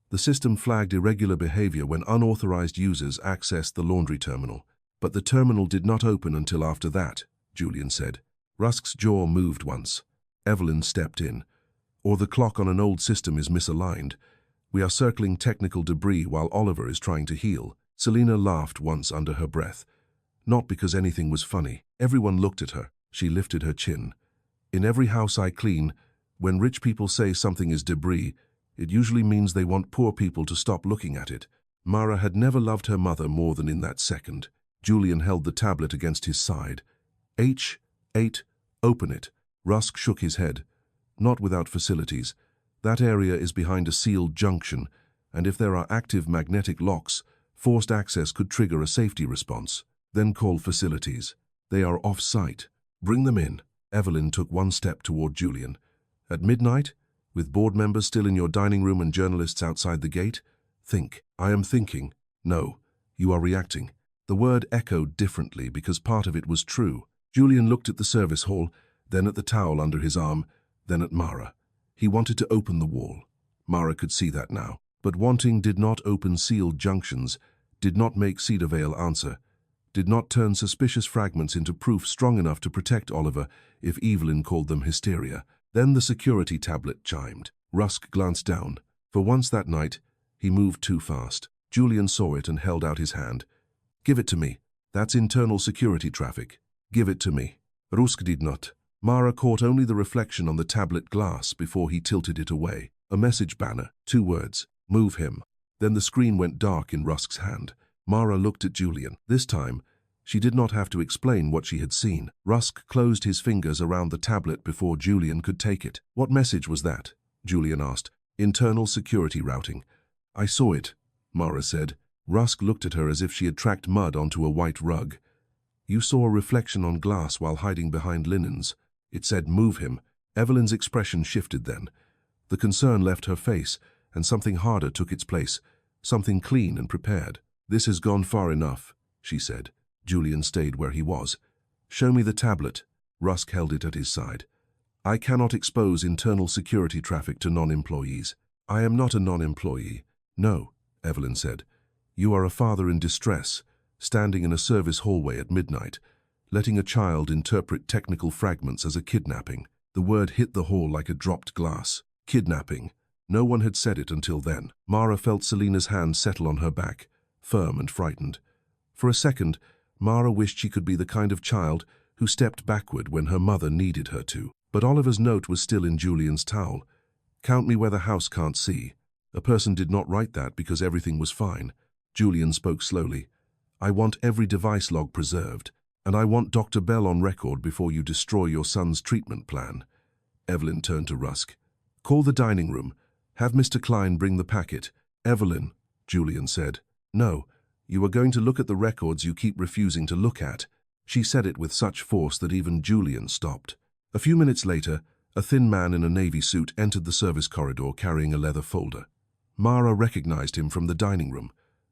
The system flagged irregular behavior when unauthorized users accessed the laundry terminal. But the terminal did not open until after that, Julian said. Rusk's jaw moved once. Evelyn stepped in. Or the clock on an old system is misaligned. We are circling technical debris while Oliver is trying to heal. Selina laughed once under her breath. Not because anything was funny. Everyone looked at her. She lifted her chin. In every house I clean, when rich people say something is debris, it usually means they want poor people to stop looking at it. Mara had never loved her mother more than in that second. Julian held the tablet against his side. H8, open it. Rusk shook his head. Not without facilities. That area is behind a sealed junction, and if there are active magnetic locks, forced access could trigger a safety response. Then call facilities. They are off-site. Bring them in. Evelyn took one step toward Julian. At midnight, with board members still in your dining room and journalists outside the gate? Think. I am thinking. No, you are reacting. The word echoed differently because part of it was true. Julian looked at the service hall, then at the towel under his arm, then at Mara. He wanted to open the wall. Mara could see that now. But wanting did not open sealed junctions, did not make Cedar Vale answer, did not turn suspicious fragments into proof strong enough to protect Oliver if Evelyn called them hysteria. Then the security tablet chimed. Rusk glanced down. For once that night, he moved too fast. Julian saw it and held out his hand. Give it to me. That's internal security traffic. Give it to me. Rusk did not. Mara caught only the reflection on the tablet glass before he tilted it away. A message banner, 2 words. Move him. Then the screen went dark in Rusk's hand. Mara looked at Julian. This time, she did not have to explain what she had seen. Rusk closed his fingers around the tablet before Julian could take it. What message was that? Julian asked. Internal security routing. I saw it, Mara said. Rusk looked at her as if she had tracked mud onto a white rug. You saw a reflection on glass while hiding behind linens. It said, move him. Evelyn's expression shifted then. The concern left her face, and something harder took its place, something clean and prepared. This has gone far enough, she said. Julian stayed where he was. Show me the tablet. Rusk held it at his side. I cannot expose internal security traffic to non-employees. I am not a non-employee. No, Evelyn said. You are a father in distress, standing in a service hallway at midnight, letting a child interpret technical fragments as a kidnapping. The word hit the hall like a dropped glass. Kidnapping. No one had said it until then. Mara felt Selina's hand settle on her back, firm and frightened. For a second, Mara wished she could be the kind of child who stepped backward when her mother needed her to. But Oliver's note was still in Julian's towel. Count me where the house can't see. A person did not write that because everything was fine. Julian spoke slowly. I want every device log preserved, and I want Dr. Bell on record before you destroy your son's treatment plan. Evelyn turned to Rusk. Call the dining room. Have Mr. Klein bring the packet. Evelyn, Julian said. No, you are going to look at the records you keep refusing to look at. She said it with such force that even Julian stopped. A few minutes later, a thin man in a navy suit entered the service corridor carrying a leather folder. Mara recognized him from the dining room,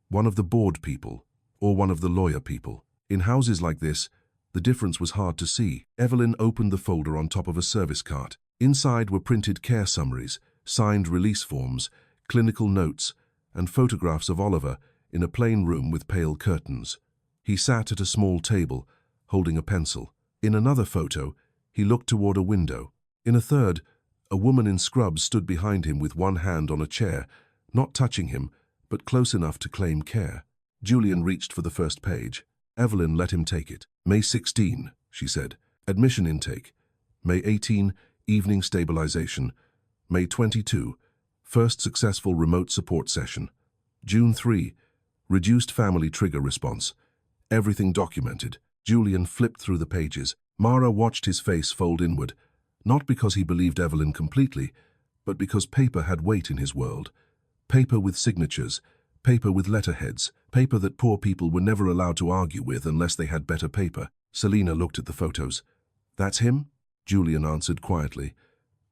one of the board people, or one of the lawyer people. In houses like this, the difference was hard to see. Evelyn opened the folder on top of a service cart. Inside were printed care summaries, signed release forms, clinical notes, and photographs of Oliver in a plain room with pale curtains. He sat at a small table, holding a pencil. In another photo, he looked toward a window. In a third, a woman in scrubs stood behind him with one hand on a chair, not touching him, but close enough to claim care. Julian reached for the first page. Evelyn let him take it. May 16, she said. Admission intake. May 18, evening stabilization. May 22, first successful remote support session. June 3, reduced family trigger response. Everything documented. Julian flipped through the pages. Mara watched his face fold inward, not because he believed Evelyn completely, but because paper had weight in his world. Paper with signatures, paper with letterheads, paper that poor people were never allowed to argue with unless they had better paper. Selina looked at the photos. That's him? Julian answered quietly.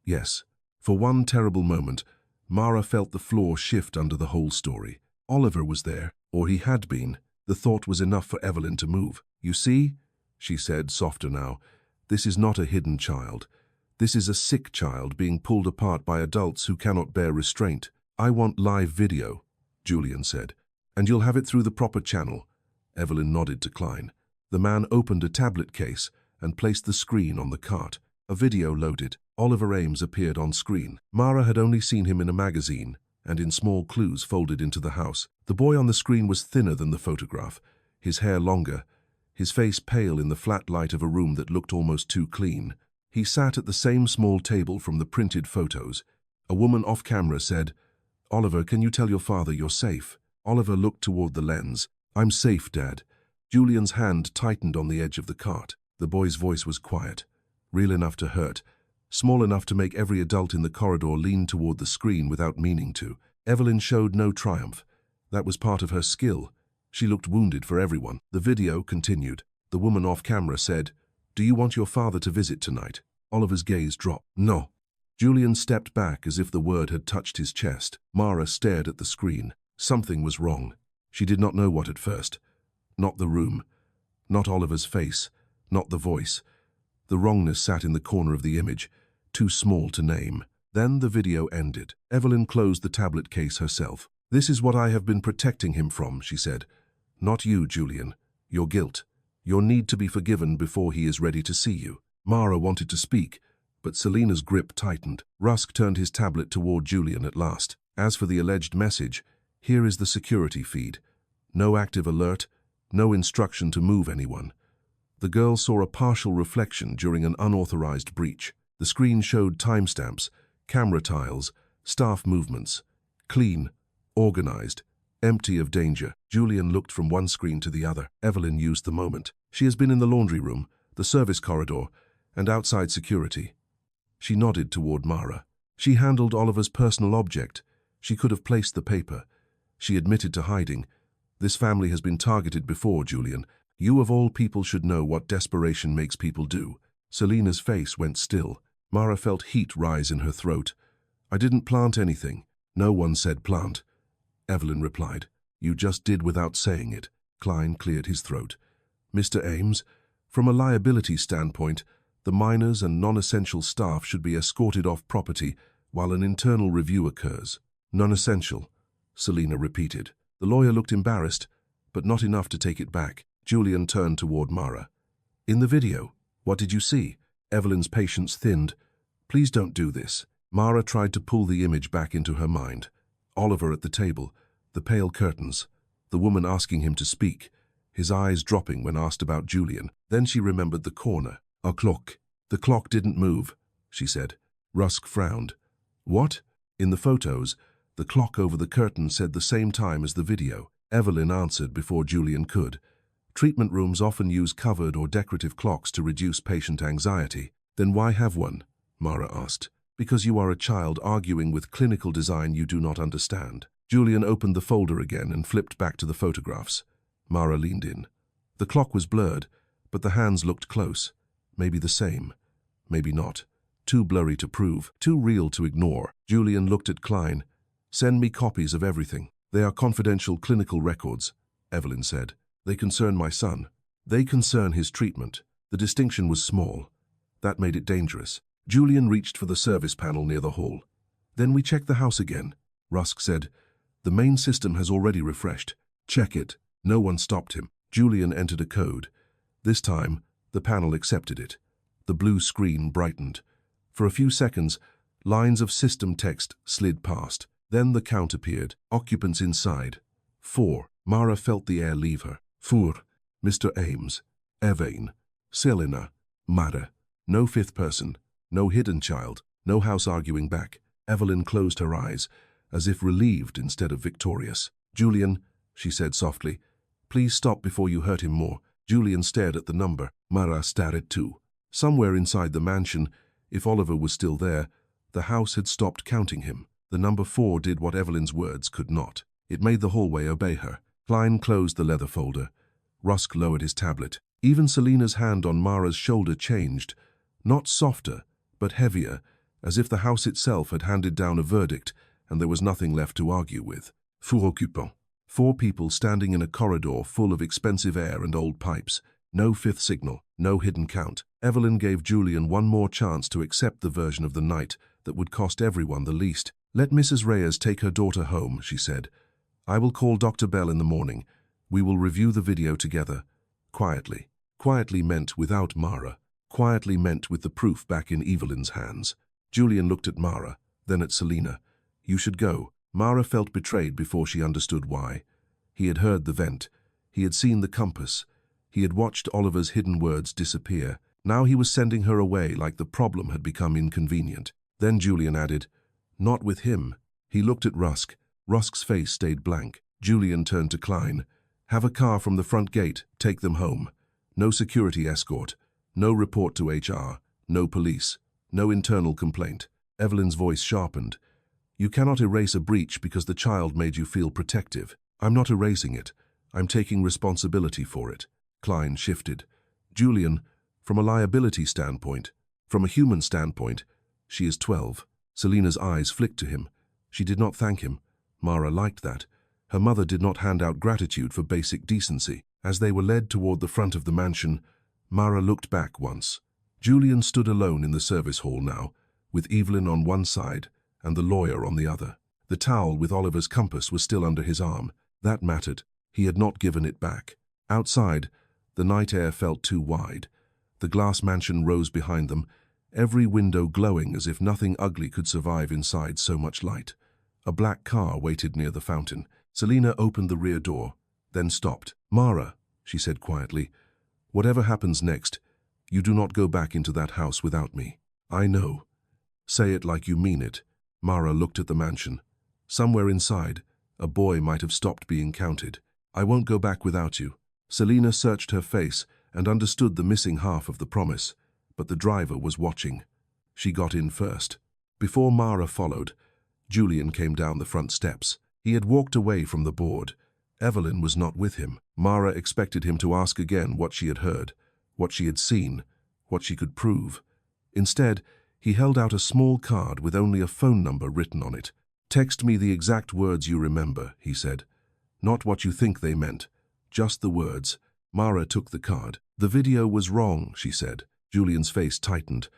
Yes. For one terrible moment, Mara felt the floor shift under the whole story. Oliver was there, or he had been. The thought was enough for Evelyn to move. You see, she said, softer now, this is not a hidden child. This is a sick child being pulled apart by adults who cannot bear restraint. I want live video, Julian said. And you'll have it through the proper channel. Evelyn nodded to Klein. The man opened a tablet case and placed the screen on the cart. A video loaded. Oliver Ames appeared on screen. Mara had only seen him in a magazine, and in small clues folded into the house. The boy on the screen was thinner than the photograph, his hair longer, his face pale in the flat light of a room that looked almost too clean. He sat at the same small table from the printed photos. A woman off camera said, "Oliver, can you tell your father you're safe?" Oliver looked toward the lens. "I'm safe, Dad." Julian's hand tightened on the edge of the cart. The boy's voice was quiet, real enough to hurt, small enough to make every adult in the corridor lean toward the screen without meaning to. Evelyn showed no triumph. That was part of her skill. She looked wounded for everyone. The video continued. The woman off camera said, "Do you want your father to visit tonight?" Oliver's gaze dropped. "No." Julian stepped back as if the word had touched his chest. Mara stared at the screen. Something was wrong. She did not know what at first. Not the room. Not Oliver's face. Not the voice. The wrongness sat in the corner of the image, too small to name. Then the video ended. Evelyn closed the tablet case herself. "This is what I have been protecting him from," she said. "Not you, Julian. Your guilt. Your need to be forgiven before he is ready to see you." Mara wanted to speak, but Selena's grip tightened. Rusk turned his tablet toward Julian at last. "As for the alleged message, here is the security feed. No active alert, no instruction to move anyone." The girl saw a partial reflection during an unauthorized breach. The screen showed timestamps, camera tiles, staff movements. Clean, organized, empty of danger. Julian looked from one screen to the other. Evelyn used the moment. "She has been in the laundry room, the service corridor, and outside security." She nodded toward Mara. "She handled Oliver's personal object. She could have placed the paper. She admitted to hiding. This family has been targeted before, Julian. You of all people should know what desperation makes people do." Selena's face went still. Mara felt heat rise in her throat. "I didn't plant anything." "No one said plant," Evelyn replied. "You just did without saying it." Klein cleared his throat. "Mr. Ames, from a liability standpoint, the minors and non-essential staff should be escorted off property while an internal review occurs." "Non-essential," Selena repeated. The lawyer looked embarrassed, but not enough to take it back. Julian turned toward Mara. "In the video, what did you see?" Evelyn's patience thinned. "Please don't do this." Mara tried to pull the image back into her mind. Oliver at the table, the pale curtains, the woman asking him to speak, his eyes dropping when asked about Julian. Then she remembered the corner. "A clock." "The clock didn't move," she said. Rusk frowned. "What?" "In the photos, the clock over the curtain said the same time as the video." Evelyn answered before Julian could. "Treatment rooms often use covered or decorative clocks to reduce patient anxiety." "Then why have one?" Mara asked. "Because you are a child arguing with clinical design you do not understand." Julian opened the folder again and flipped back to the photographs. Mara leaned in. The clock was blurred, but the hands looked close. Maybe the same. Maybe not. Too blurry to prove, too real to ignore. Julian looked at Klein. "Send me copies of everything." "They are confidential clinical records," Evelyn said. "They concern my son. They concern his treatment." The distinction was small. That made it dangerous. Julian reached for the service panel near the hall. "Then we check the house again," Rusk said. "The main system has already refreshed." "Check it." No one stopped him. Julian entered a code. This time, the panel accepted it. The blue screen brightened. For a few seconds, lines of system text slid past. Then the count appeared. Occupants inside. 4. Mara felt the air leave her. 4. Mr. Ames. Evain. Selena. Mara. No fifth person. No hidden child. No house arguing back. Evelyn closed her eyes, as if relieved instead of victorious. "Julian," she said softly, "please stop before you hurt him more." Julian stared at the number. Mara stared too. Somewhere inside the mansion, if Oliver was still there, the house had stopped counting him. The number 4 did what Evelyn's words could not. It made the hallway obey her. Klein closed the leather folder. Rusk lowered his tablet. Even Selena's hand on Mara's shoulder changed, not softer, but heavier, as if the house itself had handed down a verdict and there was nothing left to argue with. 4 occupants. 4 people standing in a corridor full of expensive air and old pipes. No fifth signal, no hidden count. Evelyn gave Julian one more chance to accept the version of the night that would cost everyone the least. "Let Mrs. Reyes take her daughter home," she said. "I will call Dr. Bell in the morning. We will review the video together." Quietly. Quietly meant without Mara. Quietly meant with the proof back in Evelyn's hands. Julian looked at Mara, then at Selena. "You should go." Mara felt betrayed before she understood why. He had heard the vent. He had seen the compass. He had watched Oliver's hidden words disappear. Now he was sending her away like the problem had become inconvenient. Then Julian added, "Not with him." He looked at Rusk. Rusk's face stayed blank. Julian turned to Klein. "Have a car from the front gate. Take them home. No security escort. No report to HR. No police. No internal complaint." Evelyn's voice sharpened. "You cannot erase a breach because the child made you feel protective. I'm not erasing it. I'm taking responsibility for it." Klein shifted. "Julian, from a liability standpoint, from a human standpoint, she is 12. Selina's eyes flicked to him. She did not thank him. Mara liked that. Her mother did not hand out gratitude for basic decency. As they were led toward the front of the mansion, Mara looked back once. Julian stood alone in the service hall now, with Evelyn on one side and the lawyer on the other. The towel with Oliver's compass was still under his arm. That mattered. He had not given it back. Outside, the night air felt too wide. The glass mansion rose behind them, every window glowing as if nothing ugly could survive inside so much light. A black car waited near the fountain. Selina opened the rear door, then stopped. "Mara," she said quietly, "whatever happens next, you do not go back into that house without me." "I know." "Say it like you mean it." Mara looked at the mansion. Somewhere inside, a boy might have stopped being counted. "I won't go back without you." Selina searched her face and understood the missing half of the promise, but the driver was watching. She got in first. Before Mara followed, Julian came down the front steps. He had walked away from the board. Evelyn was not with him. Mara expected him to ask again what she had heard, what she had seen, what she could prove. Instead, he held out a small card with only a phone number written on it. "Text me the exact words you remember," he said. "Not what you think they meant, just the words." Mara took the card. "The video was wrong," she said. Julian's face tightened.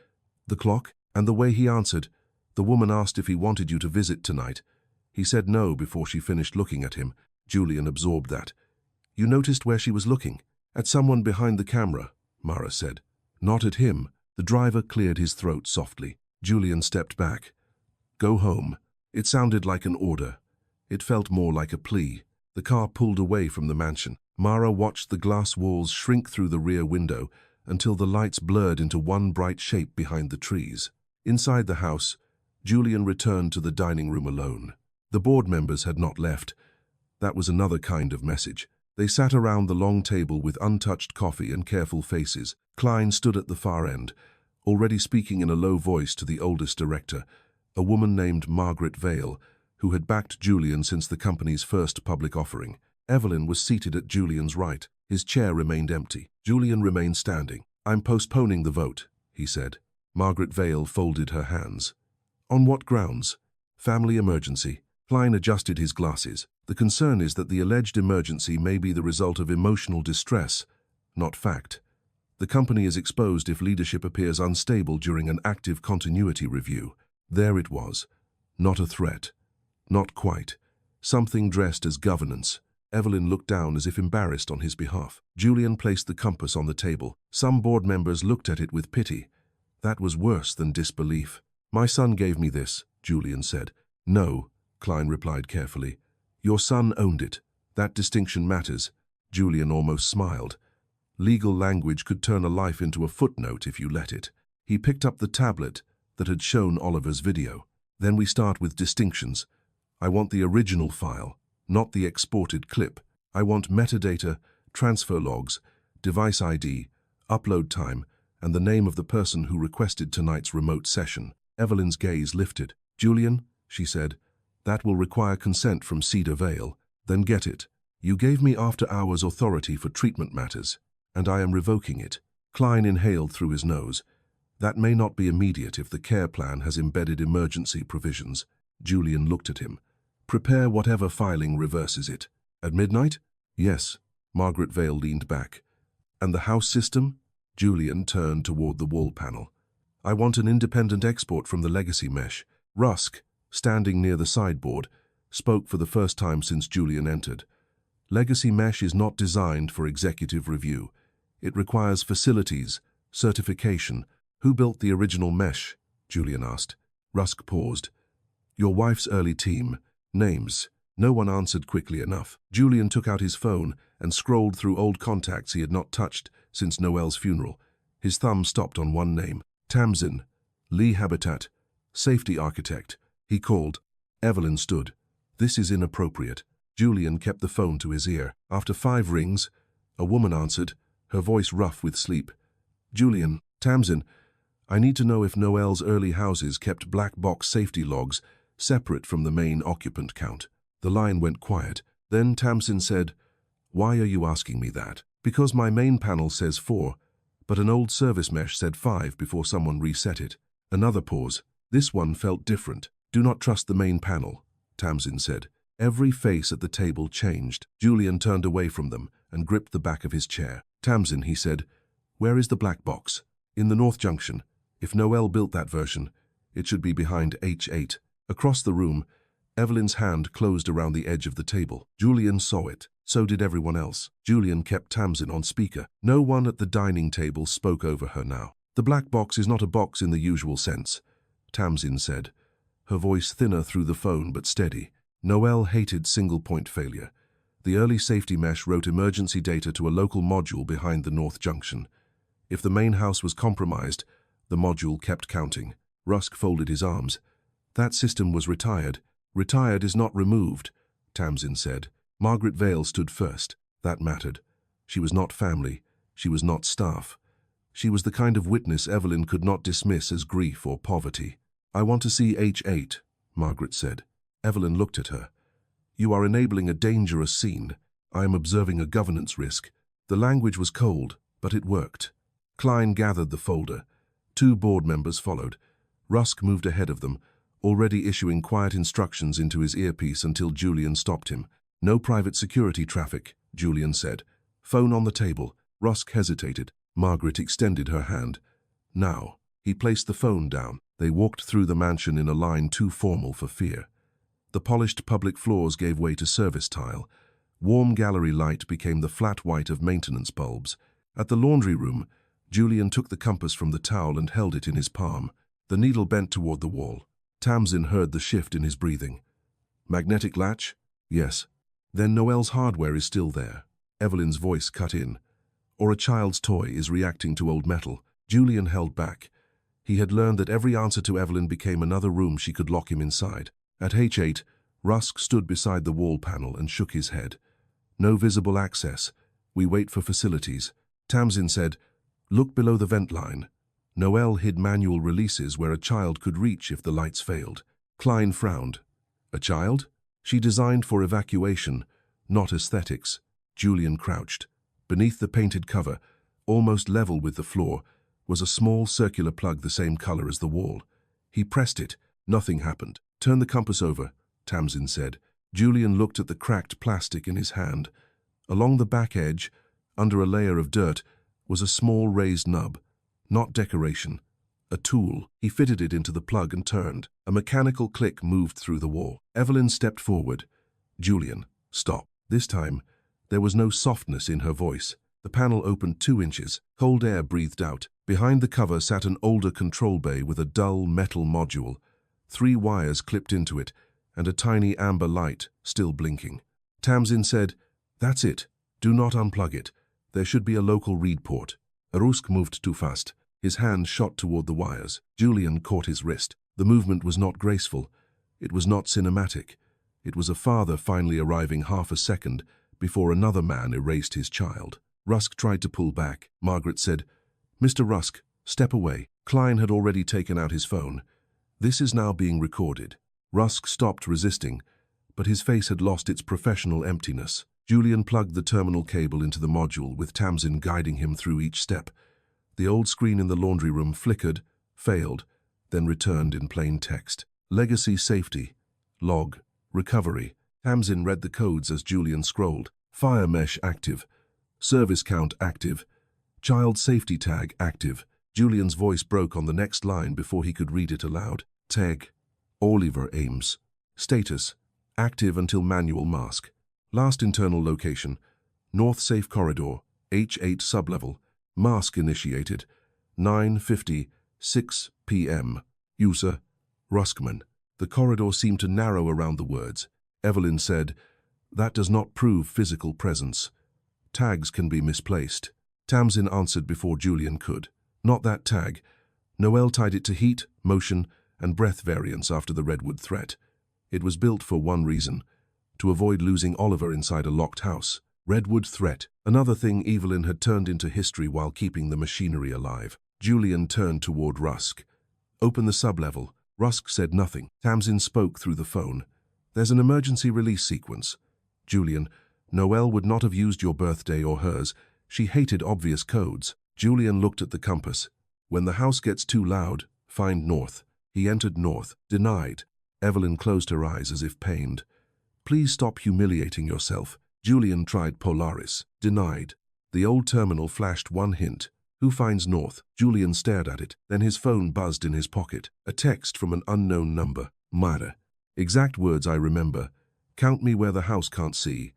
"The clock?" And the way he answered. "The woman asked if he wanted you to visit tonight. He said no before she finished looking at him." Julian absorbed that. "You noticed where she was looking?" "At someone behind the camera," Mara said. "Not at him." The driver cleared his throat softly. Julian stepped back. "Go home." It sounded like an order. It felt more like a plea. The car pulled away from the mansion. Mara watched the glass walls shrink through the rear window until the lights blurred into one bright shape behind the trees. Inside the house, Julian returned to the dining room alone. The board members had not left. That was another kind of message. They sat around the long table with untouched coffee and careful faces. Klein stood at the far end, already speaking in a low voice to the oldest director, a woman named Margaret Vale, who had backed Julian since the company's first public offering. Evelyn was seated at Julian's right. His chair remained empty. Julian remained standing. "I'm postponing the vote," he said. Margaret Vale folded her hands. "On what grounds?" "Family emergency." Klein adjusted his glasses. "The concern is that the alleged emergency may be the result of emotional distress, not fact. The company is exposed if leadership appears unstable during an active continuity review." There it was. Not a threat. Not quite. Something dressed as governance. Evelyn looked down as if embarrassed on his behalf. Julian placed the compass on the table. Some board members looked at it with pity. That was worse than disbelief. "My son gave me this," Julian said. "No," Klein replied carefully. "Your son owned it. That distinction matters." Julian almost smiled. Legal language could turn a life into a footnote if you let it. He picked up the tablet that had shown Oliver's video. "Then we start with distinctions. I want the original file, not the exported clip. I want metadata, transfer logs, device ID, upload time, and the name of the person who requested tonight's remote session." Evelyn's gaze lifted. "Julian," she said, "that will require consent from Cedar Vale. Then get it. You gave me after-hours authority for treatment matters, and I am revoking it." Klein inhaled through his nose. "That may not be immediate if the care plan has embedded emergency provisions." Julian looked at him. "Prepare whatever filing reverses it." "At midnight?" "Yes." Margaret Vale leaned back. "And the house system?" Julian turned toward the wall panel. "I want an independent export from the legacy mesh." Rusk, standing near the sideboard, spoke for the first time since Julian entered. "Legacy mesh is not designed for executive review. It requires facilities, certification." "Who built the original mesh?" Julian asked. Rusk paused. "Your wife's early team. Names. No one answered quickly enough. Julian took out his phone and scrolled through old contacts he had not touched since Noelle's funeral. His thumb stopped on one name. Tamsin. Lee Habitat. Safety architect. He called. Evelyn stood. This is inappropriate. Julian kept the phone to his ear. After 5 rings, a woman answered, her voice rough with sleep. Julian. Tamsin. I need to know if Noelle's early houses kept black box safety logs separate from the main occupant count. The line went quiet. Then Tamsin said, Why are you asking me that? Because my main panel says 4, but an old service mesh said 5 before someone reset it. Another pause. This one felt different. Do not trust the main panel, Tamsin said. Every face at the table changed. Julian turned away from them and gripped the back of his chair. Tamsin, he said, where is the black box? In the North Junction. If Noelle built that version, it should be behind H8. Across the room, Evelyn's hand closed around the edge of the table. Julian saw it. So did everyone else. Julian kept Tamsin on speaker. No one at the dining table spoke over her now. The black box is not a box in the usual sense, Tamsin said, her voice thinner through the phone but steady. Noelle hated single-point failure. The early safety mesh wrote emergency data to a local module behind the North Junction. If the main house was compromised, the module kept counting. Rusk folded his arms. That system was retired. Retired is not removed, Tamsin said. Margaret Vale stood first. That mattered. She was not family. She was not staff. She was the kind of witness Evelyn could not dismiss as grief or poverty. I want to see H8, Margaret said. Evelyn looked at her. You are enabling a dangerous scene. I am observing a governance risk. The language was cold, but it worked. Klein gathered the folder. 2 board members followed. Rusk moved ahead of them, already issuing quiet instructions into his earpiece until Julian stopped him. No private security traffic, Julian said. Phone on the table. Rusk hesitated. Margaret extended her hand. Now. He placed the phone down. They walked through the mansion in a line too formal for fear. The polished public floors gave way to service tile. Warm gallery light became the flat white of maintenance bulbs. At the laundry room, Julian took the compass from the towel and held it in his palm. The needle bent toward the wall. Tamsin heard the shift in his breathing. Magnetic latch? Yes. Then Noelle's hardware is still there. Evelyn's voice cut in. Or a child's toy is reacting to old metal. Julian held back. He had learned that every answer to Evelyn became another room she could lock him inside. At H8, Rusk stood beside the wall panel and shook his head. No visible access. We wait for facilities. Tamsin said, Look below the vent line. Noelle hid manual releases where a child could reach if the lights failed. Klein frowned. A child? She designed for evacuation, not aesthetics. Julian crouched. Beneath the painted cover, almost level with the floor, was a small circular plug the same color as the wall. He pressed it. Nothing happened. Turn the compass over, Tamsin said. Julian looked at the cracked plastic in his hand. Along the back edge, under a layer of dirt, was a small raised nub. Not decoration. A tool. He fitted it into the plug and turned. A mechanical click moved through the wall. Evelyn stepped forward. Julian, stop. This time, there was no softness in her voice. The panel opened 2 inches. Cold air breathed out. Behind the cover sat an older control bay with a dull metal module. 3 wires clipped into it, and a tiny amber light still blinking. Tamsin said, That's it. Do not unplug it. There should be a local read port. Rusk moved too fast. His hand shot toward the wires. Julian caught his wrist. The movement was not graceful. It was not cinematic. It was a father finally arriving half a second before another man erased his child. Rusk tried to pull back. Margaret said, Mr. Rusk, step away. Klein had already taken out his phone. This is now being recorded. Rusk stopped resisting, but his face had lost its professional emptiness. Julian plugged the terminal cable into the module with Tamsin guiding him through each step. The old screen in the laundry room flickered, failed, then returned in plain text. Legacy safety. Log. Recovery. Tamsin read the codes as Julian scrolled. Fire mesh active. Service count active. Child safety tag active. Julian's voice broke on the next line before he could read it aloud. Tag. Oliver Ames. Status. Active until manual mask. Last internal location. North Safe Corridor. H8 sublevel. Mask initiated. 9:56 p.m. User. Ruskman. The corridor seemed to narrow around the words. Evelyn said, "That does not prove physical presence. Tags can be misplaced." Tamsin answered before Julian could. "Not that tag. Noel tied it to heat, motion, and breath variance after the Redwood threat. It was built for one reason, to avoid losing Oliver inside a locked house. Redwood threat. Another thing Evelyn had turned into history while keeping the machinery alive." Julian turned toward Rusk. "Open the sublevel." Rusk said nothing. Tamsin spoke through the phone. "There's an emergency release sequence." "Julian, Noel would not have used your birthday or hers. She hated obvious codes." Julian looked at the compass. "When the house gets too loud, find north." He entered north. Denied. Evelyn closed her eyes as if pained. "Please stop humiliating yourself." Julian tried Polaris. Denied. The old terminal flashed one hint. "Who finds north?" Julian stared at it. Then his phone buzzed in his pocket. A text from an unknown number. Myra. Exact words I remember. "Count me where the house can't see.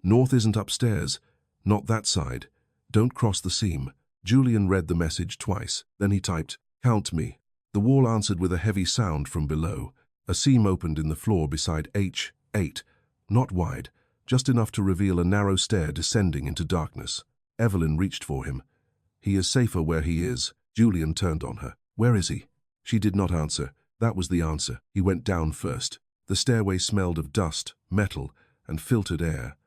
North isn't upstairs. Not that side. Don't cross the seam." Julian read the message twice. Then he typed, "Count me." The wall answered with a heavy sound from below. A seam opened in the floor beside H8. Not wide, just enough to reveal a narrow stair descending into darkness. Evelyn reached for him. "He is safer where he is." Julian turned on her. "Where is he?" She did not answer. That was the answer. He went down first. The stairway smelled of dust, metal, and filtered air.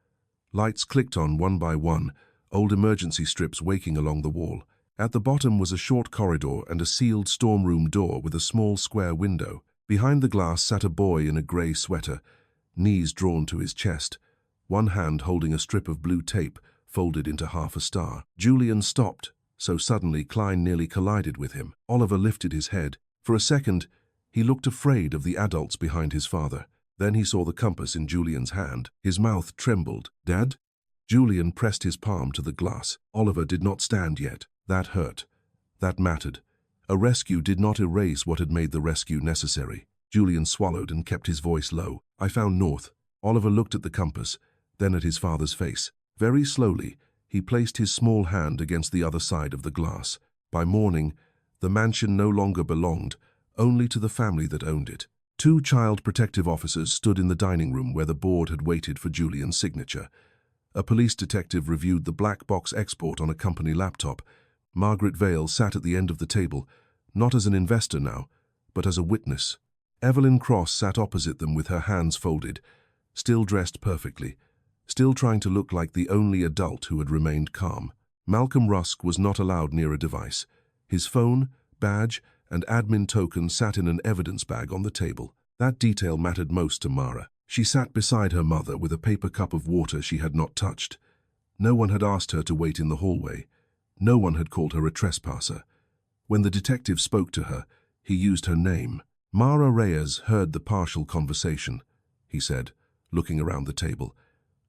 Lights clicked on one by one, old emergency strips waking along the wall. At the bottom was a short corridor and a sealed storm room door with a small square window. Behind the glass sat a boy in a grey sweater, knees drawn to his chest, one hand holding a strip of blue tape folded into half a star. Julian stopped, so suddenly Klein nearly collided with him. Oliver lifted his head. For a second, he looked afraid of the adults behind his father. Then he saw the compass in Julian's hand. His mouth trembled. "Dad?" Julian pressed his palm to the glass. Oliver did not stand yet. That hurt. That mattered. A rescue did not erase what had made the rescue necessary. Julian swallowed and kept his voice low. "I found north." Oliver looked at the compass, then at his father's face. Very slowly, he placed his small hand against the other side of the glass. By morning, the mansion no longer belonged, only to the family that owned it. Two child protective officers stood in the dining room where the board had waited for Julian's signature. A police detective reviewed the black box export on a company laptop. Margaret Vale sat at the end of the table, not as an investor now, but as a witness. Evelyn Cross sat opposite them with her hands folded, still dressed perfectly, still trying to look like the only adult who had remained calm. Malcolm Rusk was not allowed near a device. His phone, badge, and admin token sat in an evidence bag on the table. That detail mattered most to Mara. She sat beside her mother with a paper cup of water she had not touched. No one had asked her to wait in the hallway. No one had called her a trespasser. When the detective spoke to her, he used her name. "Mara Reyes heard the partial conversation," he said, looking around the table,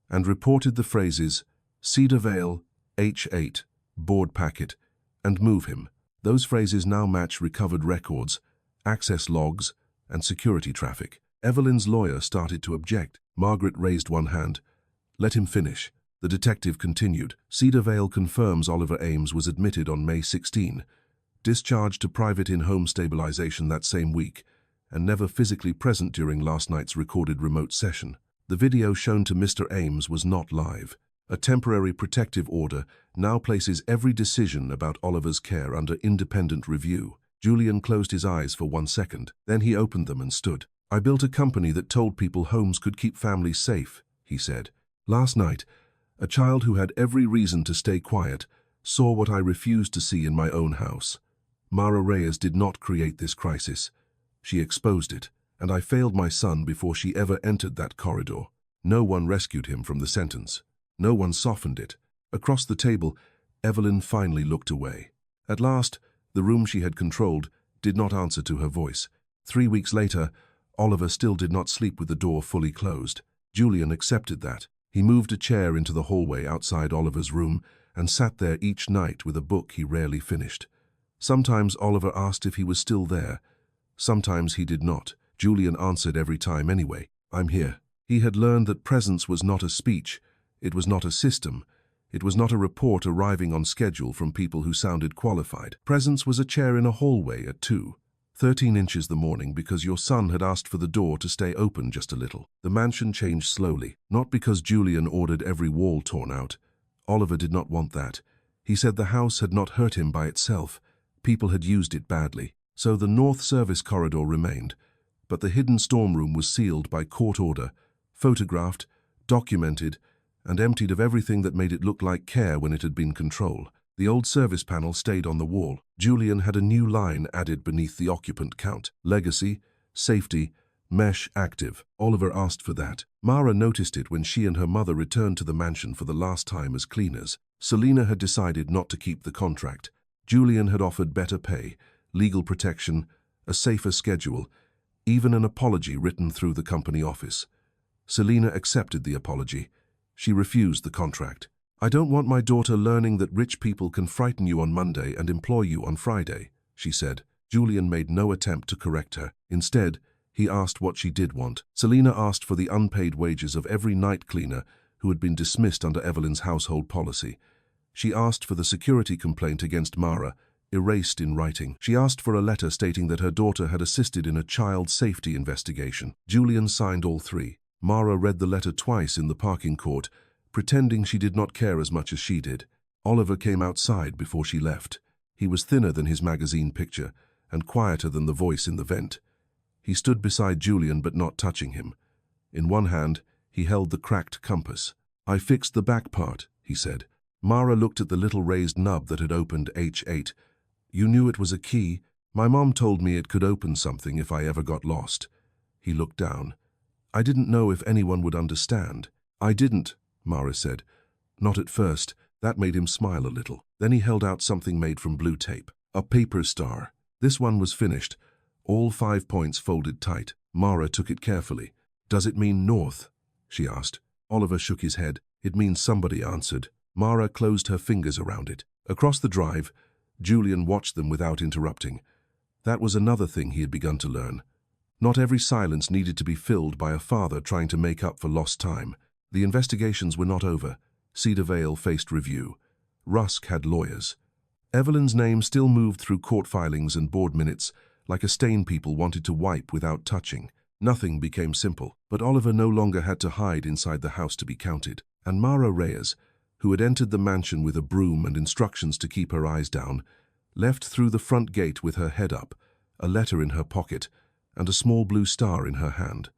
"and reported the phrases, Cedar Vale, H8, board packet, and move him. Those phrases now match recovered records, access logs, and security traffic." Evelyn's lawyer started to object. Margaret raised one hand. "Let him finish." The detective continued. "Cedar Vale confirms Oliver Ames was admitted on May 16, discharged to private in-home stabilization that same week, and never physically present during last night's recorded remote session. The video shown to Mr. Ames was not live. A temporary protective order now places every decision about Oliver's care under independent review." Julian closed his eyes for 1 second. Then he opened them and stood. "I built a company that told people homes could keep families safe," he said. "Last night, a child who had every reason to stay quiet saw what I refused to see in my own house. Mara Reyes did not create this crisis. She exposed it, and I failed my son before she ever entered that corridor. No one rescued him from the sentence. No one softened it." Across the table, Evelyn finally looked away. At last, the room she had controlled did not answer to her voice. 3 weeks later, Oliver still did not sleep with the door fully closed. Julian accepted that. He moved a chair into the hallway outside Oliver's room and sat there each night with a book he rarely finished. Sometimes Oliver asked if he was still there. Sometimes he did not. Julian answered every time anyway, "I'm here." He had learned that presence was not a speech, it was not a system, it was not a report arriving on schedule from people who sounded qualified. Presence was a chair in a hallway at 2, 13 inches the morning because your son had asked for the door to stay open just a little. The mansion changed slowly, not because Julian ordered every wall torn out. Oliver did not want that. He said the house had not hurt him by itself. People had used it badly. So the north service corridor remained, but the hidden storm room was sealed by court order, photographed, documented, and emptied of everything that made it look like care when it had been control. The old service panel stayed on the wall. Julian had a new line added beneath the occupant count. Legacy, safety, mesh active. Oliver asked for that. Mara noticed it when she and her mother returned to the mansion for the last time as cleaners. Selina had decided not to keep the contract. Julian had offered better pay, legal protection, a safer schedule, even an apology written through the company office. Selina accepted the apology. She refused the contract. "I don't want my daughter learning that rich people can frighten you on Monday and employ you on Friday," she said. Julian made no attempt to correct her. Instead, he asked what she did want. Selina asked for the unpaid wages of every night cleaner who had been dismissed under Evelyn's household policy. She asked for the security complaint against Mara, erased in writing. She asked for a letter stating that her daughter had assisted in a child safety investigation. Julian signed all three. Mara read the letter twice in the parking court, pretending she did not care as much as she did. Oliver came outside before she left. He was thinner than his magazine picture, and quieter than the voice in the vent. He stood beside Julian but not touching him. In one hand, he held the cracked compass. "I fixed the back part," he said. Mara looked at the little raised nub that had opened H8. "You knew it was a key? My mom told me it could open something if I ever got lost." He looked down. "I didn't know if anyone would understand." "I didn't," Mara said. "Not at first." That made him smile a little. Then he held out something made from blue tape. A paper star. This one was finished, all 5 points folded tight. Mara took it carefully. "Does it mean north?" she asked. Oliver shook his head. "It means somebody answered." Mara closed her fingers around it. Across the drive, Julian watched them without interrupting. That was another thing he had begun to learn. Not every silence needed to be filled by a father trying to make up for lost time. The investigations were not over. Cedar Vale faced review. Rusk had lawyers. Evelyn's name still moved through court filings and board minutes, like a stain people wanted to wipe without touching. Nothing became simple, but Oliver no longer had to hide inside the house to be counted. And Mara Reyes, who had entered the mansion with a broom and instructions to keep her eyes down, left through the front gate with her head up, a letter in her pocket, and a small blue star in her hand.